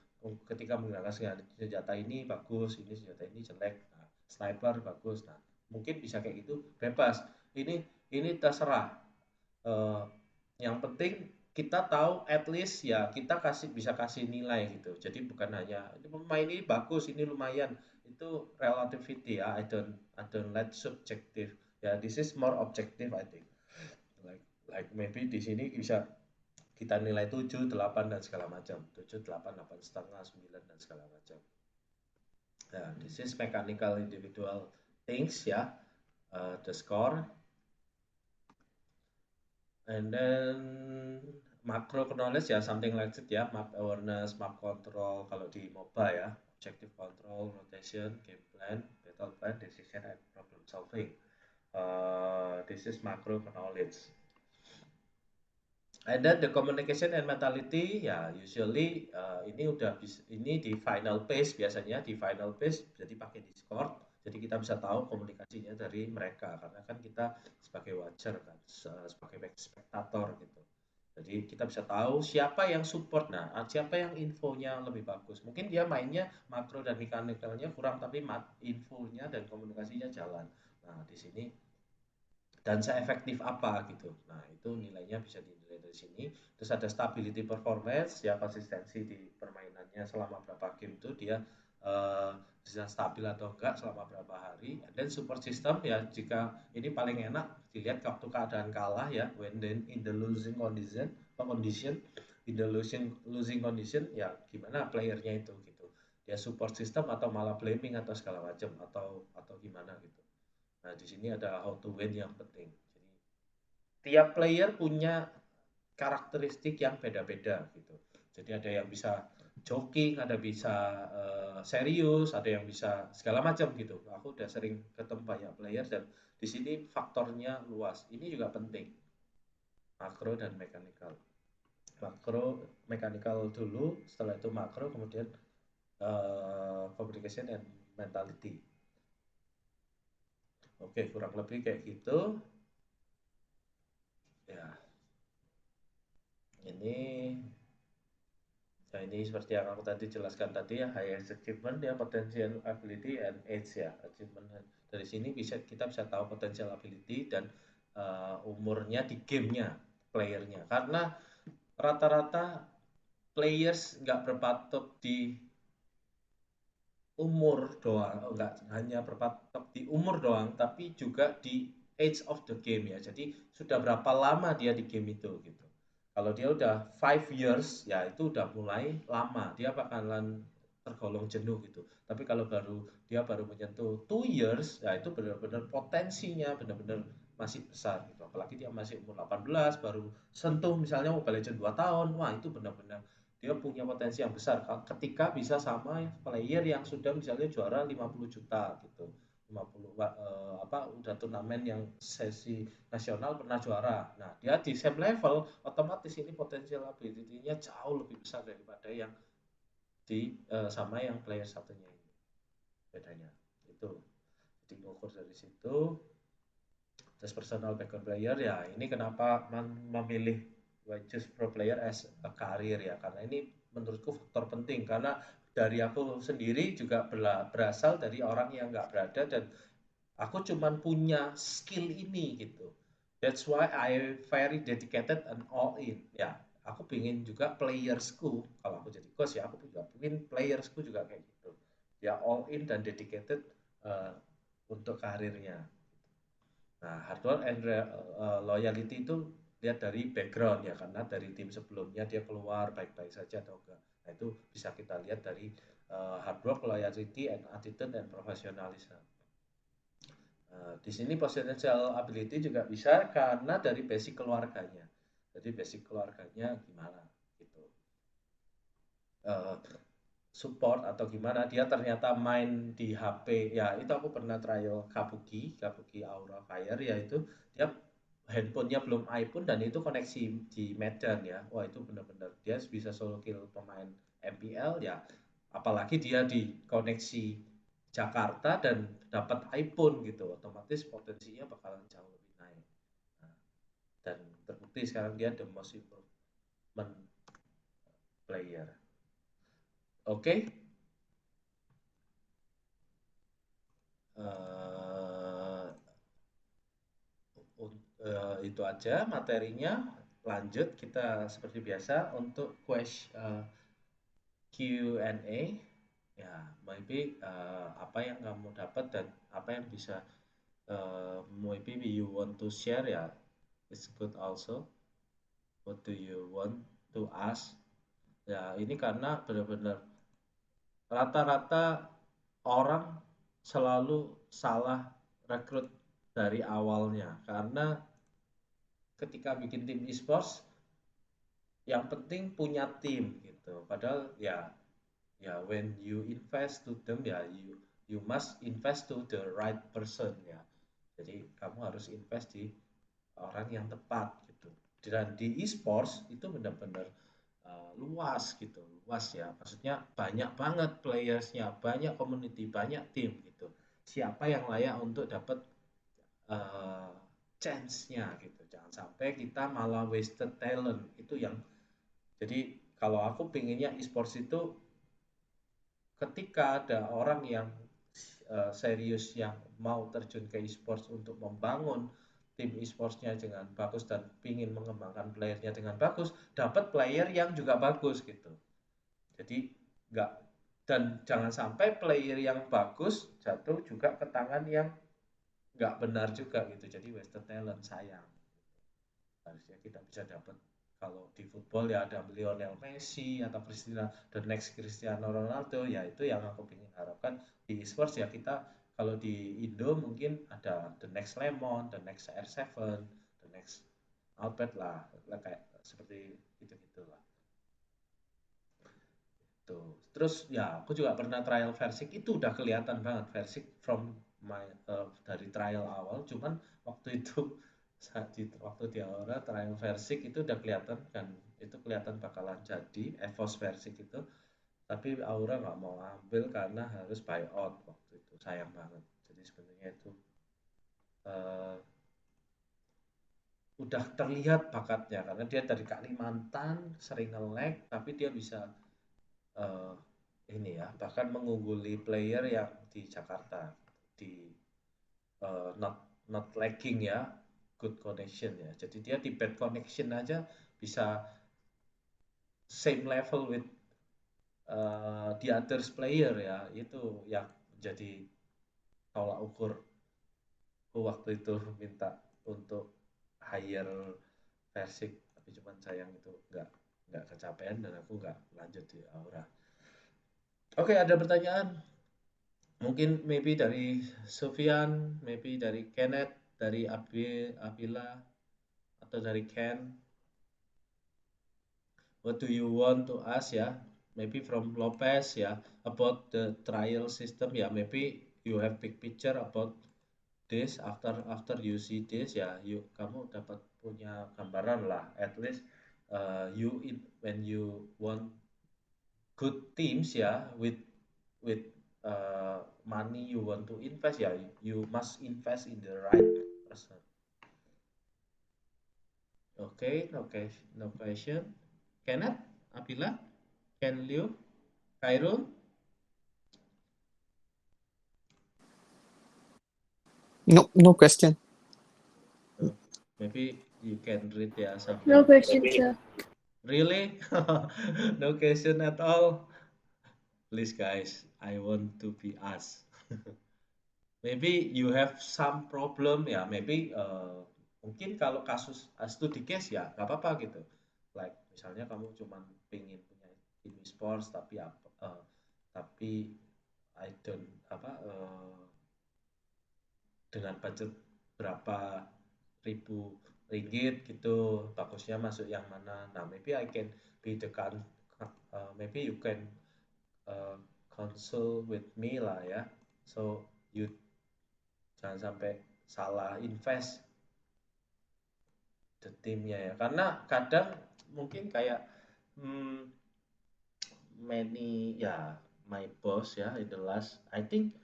ketika menggunakan senjata ini bagus, ini senjata ini jelek, nah, sniper bagus, nah mungkin bisa kayak gitu bebas. Ini terserah. Eh, yang penting kita tahu at least ya kita bisa kasih nilai gitu. Jadi bukan hanya ini pemain ini bagus, ini lumayan. Itu relativity ya. I don't let subjective. Ya, this is more objective I think. Like maybe di sini bisa kita nilai 7, 8 dan segala macam. 7, 8, 8 setengah, 9 dan segala macam. Nah, this is mechanical individual things ya. The score. And then macro knowledge ya something like that ya, map awareness, map control kalau di MOBA ya, objective control, rotation, game plan, battle plan, decision and problem solving. This is macro knowledge. And then the communication and mentality ya usually ini di final phase biasanya di final phase jadi pakai Discord. Jadi kita bisa tahu komunikasinya dari mereka karena kan kita sebagai watcher kan sebagai spektator gitu. Jadi kita bisa tahu siapa yang support, nah siapa yang infonya lebih bagus. Mungkin dia mainnya makro dan mechanical-nya kurang tapi infonya dan komunikasinya jalan. Nah di sini dan seefektif apa gitu. Nah, itu nilainya bisa dinilai dari sini. Terus ada stability performance, ya konsistensi di permainannya selama berapa game itu dia bisa stabil atau enggak selama berapa hari. Dan support system ya jika ini paling enak dilihat waktu keadaan kalah ya, when then in the losing condition, in the losing condition ya gimana playernya itu gitu. Dia support system atau malah blaming atau segala macam atau gimana gitu. Nah, di sini ada how to win yang penting. Jadi, tiap player punya karakteristik yang beda-beda gitu. Jadi ada yang bisa joking, ada bisa serius, ada yang bisa segala macam gitu. Aku udah sering ketemu banyak player dan di sini faktornya luas. Ini juga penting. Makro dan mechanical. Makro mechanical dulu, setelah itu makro, kemudian communication and mentality. Oke, kurang lebih kayak gitu. Ya, ini ini seperti yang aku tadi jelaskan tadi ya, highest achievement ya, potential ability and age ya. Achievement dari sini kita bisa tahu potential ability dan umurnya di gamenya, playernya. Karena rata-rata players nggak berpatok di umur doang, nggak hanya berpatok di umur doang, tapi juga di age of the game ya. Jadi sudah berapa lama dia di game itu gitu. Kalau dia udah 5 years, ya itu udah mulai lama. Dia bakalan tergolong jenuh gitu. Tapi kalau dia baru menyentuh 2 years, ya itu benar-benar potensinya benar-benar masih besar gitu. Apalagi dia masih umur 18, baru sentuh misalnya Mobile Legends 2 tahun, wah itu benar-benar dia punya potensi yang besar ketika bisa sama player yang sudah misalnya juara 50 juta gitu. 50 udah turnamen yang sesi nasional pernah juara. Nah, dia di same level, otomatis ini potensial ability-nya jauh lebih besar daripada yang sama yang player satunya ini. Bedanya. Itu. Jadi ngukur dari situ. Terus personal background player ya, ini kenapa memilih choose pro player as a career ya, karena ini menurutku faktor penting karena dari aku sendiri juga berasal dari orang yang nggak berada dan aku cuman punya skill ini gitu. That's why I very dedicated and all in ya. Aku pingin juga playersku, kalau aku jadi coach ya aku juga pingin playersku juga kayak gitu ya, all in dan dedicated uh, untuk karirnya. Nah, hard work and loyalty itu lihat dari background ya, karena dari tim sebelumnya dia keluar baik-baik saja atau enggak. Nah, itu bisa kita lihat dari hard work, loyalty, and attitude dan profesionalisme. Di sini potential ability juga bisa karena dari basic keluarganya. Jadi basic keluarganya gimana gitu. Uh, Support atau gimana dia ternyata main di HP ya, itu aku pernah trial Kabuki Aura Fire ya, itu dia handphonenya belum iPhone dan itu koneksi di Medan ya, wah itu benar-benar dia bisa solo kill pemain MPL ya, apalagi dia di koneksi Jakarta dan dapat iPhone gitu, otomatis potensinya bakalan jauh lebih naik. Nah, dan terbukti sekarang dia the most improvement player. Oke. Eh, itu aja materinya. Lanjut kita seperti biasa untuk Q&A. Ya, maybe apa yang kamu dapat dan apa yang bisa maybe you want to share ya, it's good also. What do you want to ask? Ya, ini karena benar-benar rata-rata orang selalu salah rekrut dari awalnya karena ketika bikin tim e-sports yang penting punya tim gitu. Padahal ya when you invest to them ya you must invest to the right person ya. Jadi kamu harus invest di orang yang tepat gitu. Dan di e-sports itu benar-benar luas gitu, luas ya. Maksudnya banyak banget playersnya, banyak community, banyak tim gitu. Siapa yang layak untuk dapat uh, chance-nya gitu. Jangan sampai kita malah wasted talent. Itu yang jadi kalau aku pinginnya e-sports itu ketika ada orang yang serius yang mau terjun ke e-sports untuk membangun tim e-sportsnya dengan bagus dan ingin mengembangkan playernya dengan bagus, dapat player yang juga bagus gitu. Jadi nggak dan jangan sampai player yang bagus jatuh juga ke tangan yang nggak benar juga gitu. Jadi wasted talent sayang. Harusnya kita bisa dapat kalau di football ya ada Lionel Messi atau the next Cristiano Ronaldo ya itu yang aku ingin harapkan di esports ya kita kalau di Indo mungkin ada the next Lemon, the next R7, the next Albert lah kayak seperti itu lah. Tuh. Terus ya aku juga pernah trial Versik itu udah kelihatan banget Versik from dari trial awal cuman waktu itu waktu di Aura trial Versik itu udah kelihatan kan itu kelihatan bakalan jadi EVOS Versik itu tapi Aura nggak mau ambil karena harus buy out waktu itu sayang banget jadi sebenarnya itu uh, udah terlihat bakatnya karena dia dari Kalimantan sering nge-lag tapi dia bisa uh, ini ya bahkan mengungguli player yang di Jakarta di not not lagging ya good connection ya jadi dia di bad connection aja bisa same level with the others player ya itu yang jadi tolak ukur waktu itu minta untuk hire Persik tapi cuman sayang itu nggak kecapean dan aku nggak lanjut di Aura. Oke, ada pertanyaan mungkin maybe dari Sufyan, maybe dari Kenneth, dari Abila atau dari Ken. What do you want to ask ya? Maybe from Lopez ya about the trial system ya. Maybe you have big picture about this after you see this ya. Kamu dapat punya gambaran lah. At least when you want good teams ya with money you want to invest ya. You must invest in the right person. Okay, no question. Kenneth, Abila, Ken Liu, Khairul. No, no question. Maybe you can read ya something. No question, sir. Really? No question at all? Please guys, I want to be asked. Maybe you have some problem ya, maybe mungkin kalau kasus studi case ya nggak apa-apa gitu. Like misalnya kamu cuma pengen punya tim sports tapi I don't dengan budget berapa ribu ringgit gitu bagusnya masuk yang mana nah maybe I can be the maybe you can consult with me lah ya so you jangan sampai salah invest the timnya ya karena kadang mungkin kayak many ya my boss ya in the last I think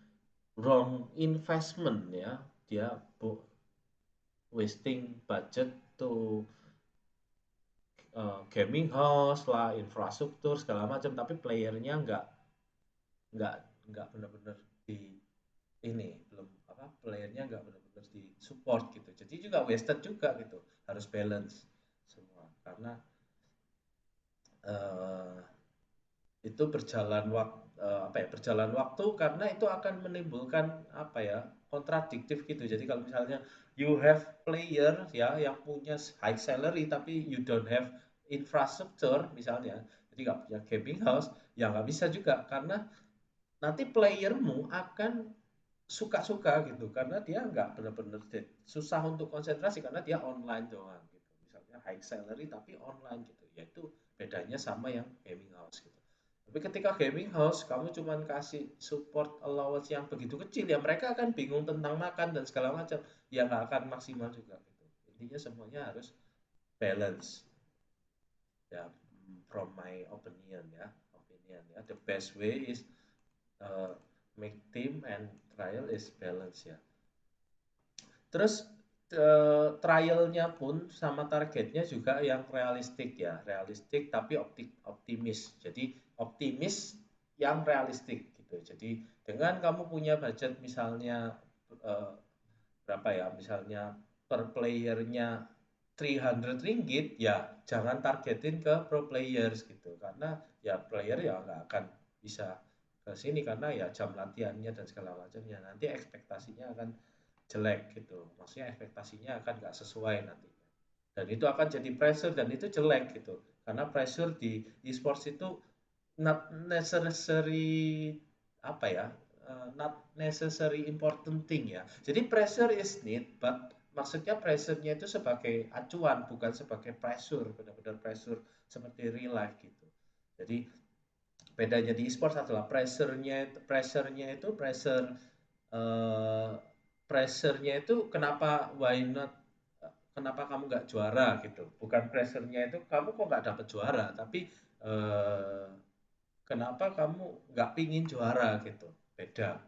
wrong investment ya dia wasting budget to gaming house lah, infrastruktur segala macam, tapi playernya nggak nggak benar-benar di ini belum apa playernya nggak benar-benar di support gitu. Jadi juga wasted juga gitu. Harus balance semua karena eh, itu berjalan waktu karena itu akan menimbulkan apa ya kontradiktif gitu. Jadi kalau misalnya you have player ya yang punya high salary tapi you don't have infrastructure misalnya, jadi nggak punya gaming house, ya nggak bisa juga karena nanti playermu akan suka-suka gitu karena dia nggak benar-benar susah untuk konsentrasi karena dia online doang gitu. Misalnya high salary tapi online gitu. Yaitu bedanya sama yang gaming house gitu. Tapi ketika gaming house kamu cuma kasih support allowance yang begitu kecil ya mereka akan bingung tentang makan dan segala macam. Ya nggak akan maksimal juga gitu. Intinya semuanya harus balance. Ya, from my opinion ya. The best way is uh, make team and trial is balance ya. Terus trialnya pun sama targetnya juga yang realistik ya, realistik tapi optimis. Jadi optimis yang realistik gitu. Jadi dengan kamu punya budget misalnya eh, berapa ya, misalnya per playernya 300 ringgit, ya jangan targetin ke pro players gitu. Karena ya player ya nggak akan bisa ke sini karena ya jam latihannya dan segala macamnya. Nanti ekspektasinya akan jelek gitu. Maksudnya ekspektasinya akan nggak sesuai nanti. Dan itu akan jadi pressure dan itu jelek gitu. Karena pressure di e-sports itu not necessary apa ya? Not necessary important thing ya. Jadi pressure is need, but maksudnya pressure-nya itu sebagai acuan bukan sebagai pressure, benar-benar pressure seperti real life gitu. Jadi bedanya di e-sports adalah pressure-nya itu eh, pressure-nya itu kenapa why not kenapa kamu nggak juara gitu, bukan pressure-nya itu kamu kok nggak dapet juara tapi eh, kenapa kamu nggak pingin juara gitu, beda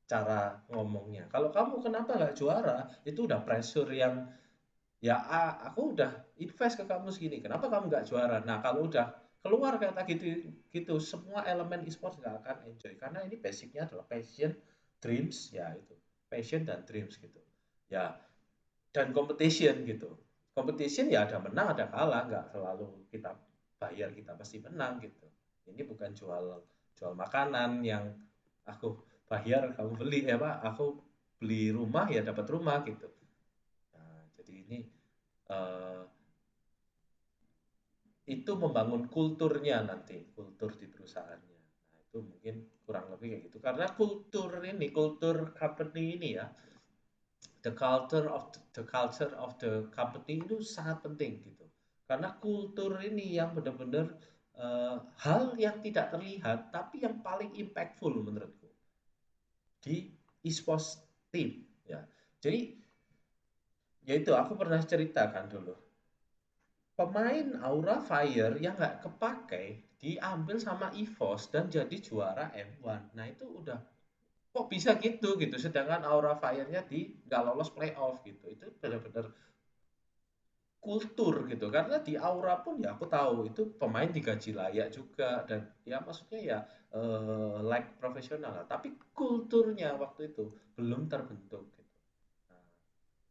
cara ngomongnya. Kalau kamu kenapa nggak juara itu udah pressure yang ya aku udah invest ke kamu segini kenapa kamu nggak juara. Nah kalau udah keluar kata gitu gitu semua elemen e-sport nggak akan enjoy karena ini basicnya adalah passion, dreams ya itu passion dan dreams gitu ya, dan competition gitu. Competition ya ada menang ada kalah, nggak selalu kita bayar kita pasti menang gitu. Ini bukan jual jual makanan yang aku bayar kamu beli ya pak, aku beli rumah ya dapat rumah gitu. Nah, jadi ini eh, itu membangun kulturnya nanti, kultur di perusahaannya. Nah, itu mungkin kurang lebih kayak gitu. Karena kultur company ini ya, the culture of the company itu sangat penting gitu. Karena kultur ini yang benar-benar hal yang tidak terlihat tapi yang paling impactful menurutku di e-sports team ya. Jadi ya itu aku pernah ceritakan dulu pemain Aura Fire yang nggak kepakai diambil sama EVOS dan jadi juara M1. Nah itu udah kok bisa gitu gitu. Sedangkan Aura Fire-nya di nggak lolos playoff gitu. Itu benar-benar kultur gitu. Karena di Aura pun ya aku tahu itu pemain digaji layak juga dan ya maksudnya ya like profesional lah. Tapi kulturnya waktu itu belum terbentuk gitu. Nah,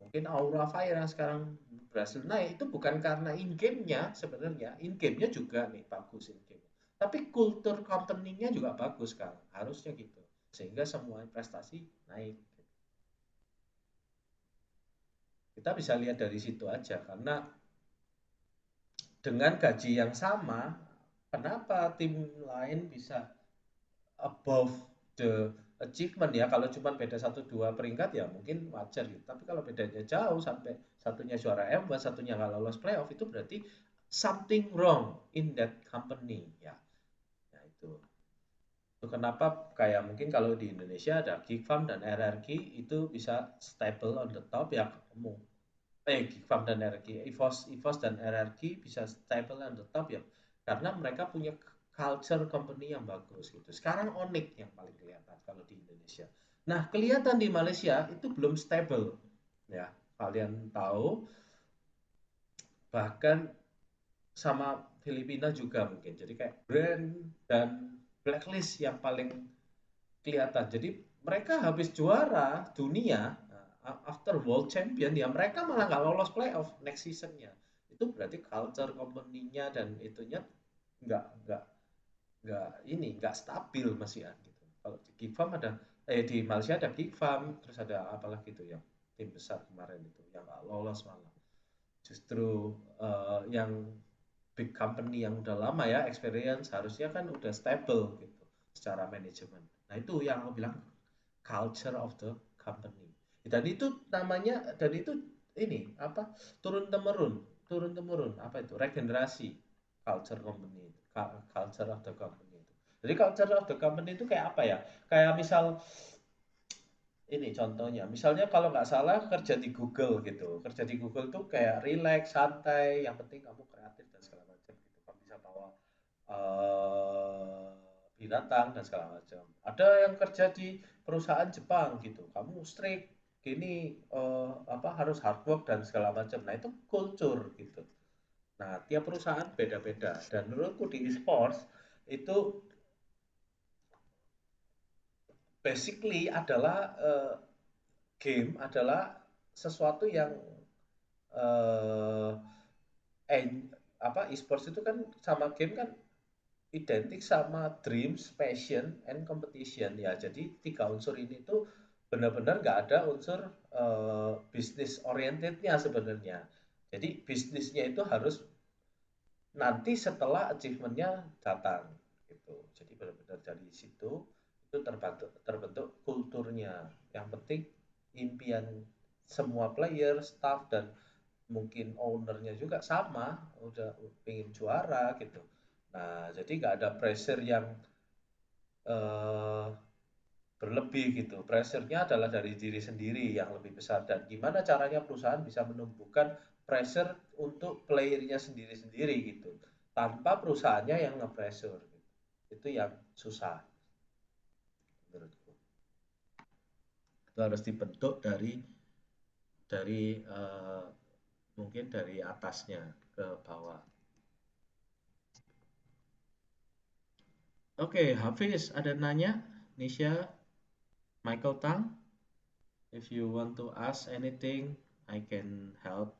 mungkin Aura Fire yang sekarang berhasil naik itu bukan karena in game-nya sebenarnya. In game-nya juga nih bagus in game. Tapi kultur company-nya juga bagus kan. Harusnya gitu. Sehingga semua prestasi naik. Kita bisa lihat dari situ aja karena dengan gaji yang sama, kenapa tim lain bisa above the achievement ya. Kalau cuma beda 1-2 peringkat ya mungkin wajar gitu. Tapi kalau bedanya jauh sampai satunya juara M1 satunya nggak lolos playoff itu berarti something wrong in that company ya. Ya itu kenapa kayak mungkin kalau di Indonesia ada Geek Farm dan RRQ itu bisa stable on the top ya kamu Geek Farm dan RRQ, EVOS dan RRQ bisa stable on the top ya karena mereka punya culture company yang bagus gitu. Sekarang Onyx yang paling kelihatan kalau di Indonesia. Nah, kelihatan di Malaysia itu belum stable ya. Kalian tahu bahkan sama Filipina juga mungkin. Jadi kayak brand dan blacklist yang paling kelihatan. Jadi mereka habis juara dunia after world champion ya mereka malah nggak lolos playoff next seasonnya. Itu berarti culture company-nya dan itunya nggak nggak stabil masih gitu. Kalau di Geek Farm ada di Malaysia ada Geek Farm, terus ada apalagi itu yang tim besar kemarin itu yang nggak lolos malah. Justru yang big company yang udah lama ya experience harusnya kan udah stable gitu secara manajemen. Nah itu yang aku bilang culture of the company. Dan itu namanya dan itu ini apa turun temurun apa itu regenerasi culture company culture of the company itu. Jadi culture of the company itu kayak apa ya? Kayak misal ini contohnya, misalnya kalau nggak salah kerja di Google gitu, kerja di Google tuh kayak relax, santai, yang penting kamu kreatif dan segala macam gitu. Kamu bisa bawa binatang dan segala macam. Ada yang kerja di perusahaan Jepang gitu, kamu strict, gini apa harus hard work dan segala macam. Nah itu culture gitu. Nah tiap perusahaan beda-beda dan menurutku di e-sports itu basically adalah game adalah sesuatu yang eh apa e-sports itu kan sama game kan identik sama dreams, passion, and competition ya. Jadi tiga unsur ini tuh benar-benar nggak ada unsur bisnis orientednya sebenarnya. Jadi bisnisnya itu harus nanti setelah achievementnya datang gitu. Jadi benar-benar dari situ itu terbentuk terbentuk kulturnya. Yang penting impian semua player, staff dan mungkin ownernya juga sama, udah pengen juara gitu. Nah, jadi nggak ada pressure yang eh, berlebih gitu. Pressure-nya adalah dari diri sendiri yang lebih besar dan gimana caranya perusahaan bisa menumbuhkan pressure untuk playernya sendiri-sendiri gitu. Tanpa perusahaannya yang nge-pressure gitu. Itu yang susah menurutku. Itu harus dibentuk dari mungkin dari atasnya ke bawah. Oke, Hafiz ada nanya, Nisha, Michael Tang, if you want to ask anything, I can help.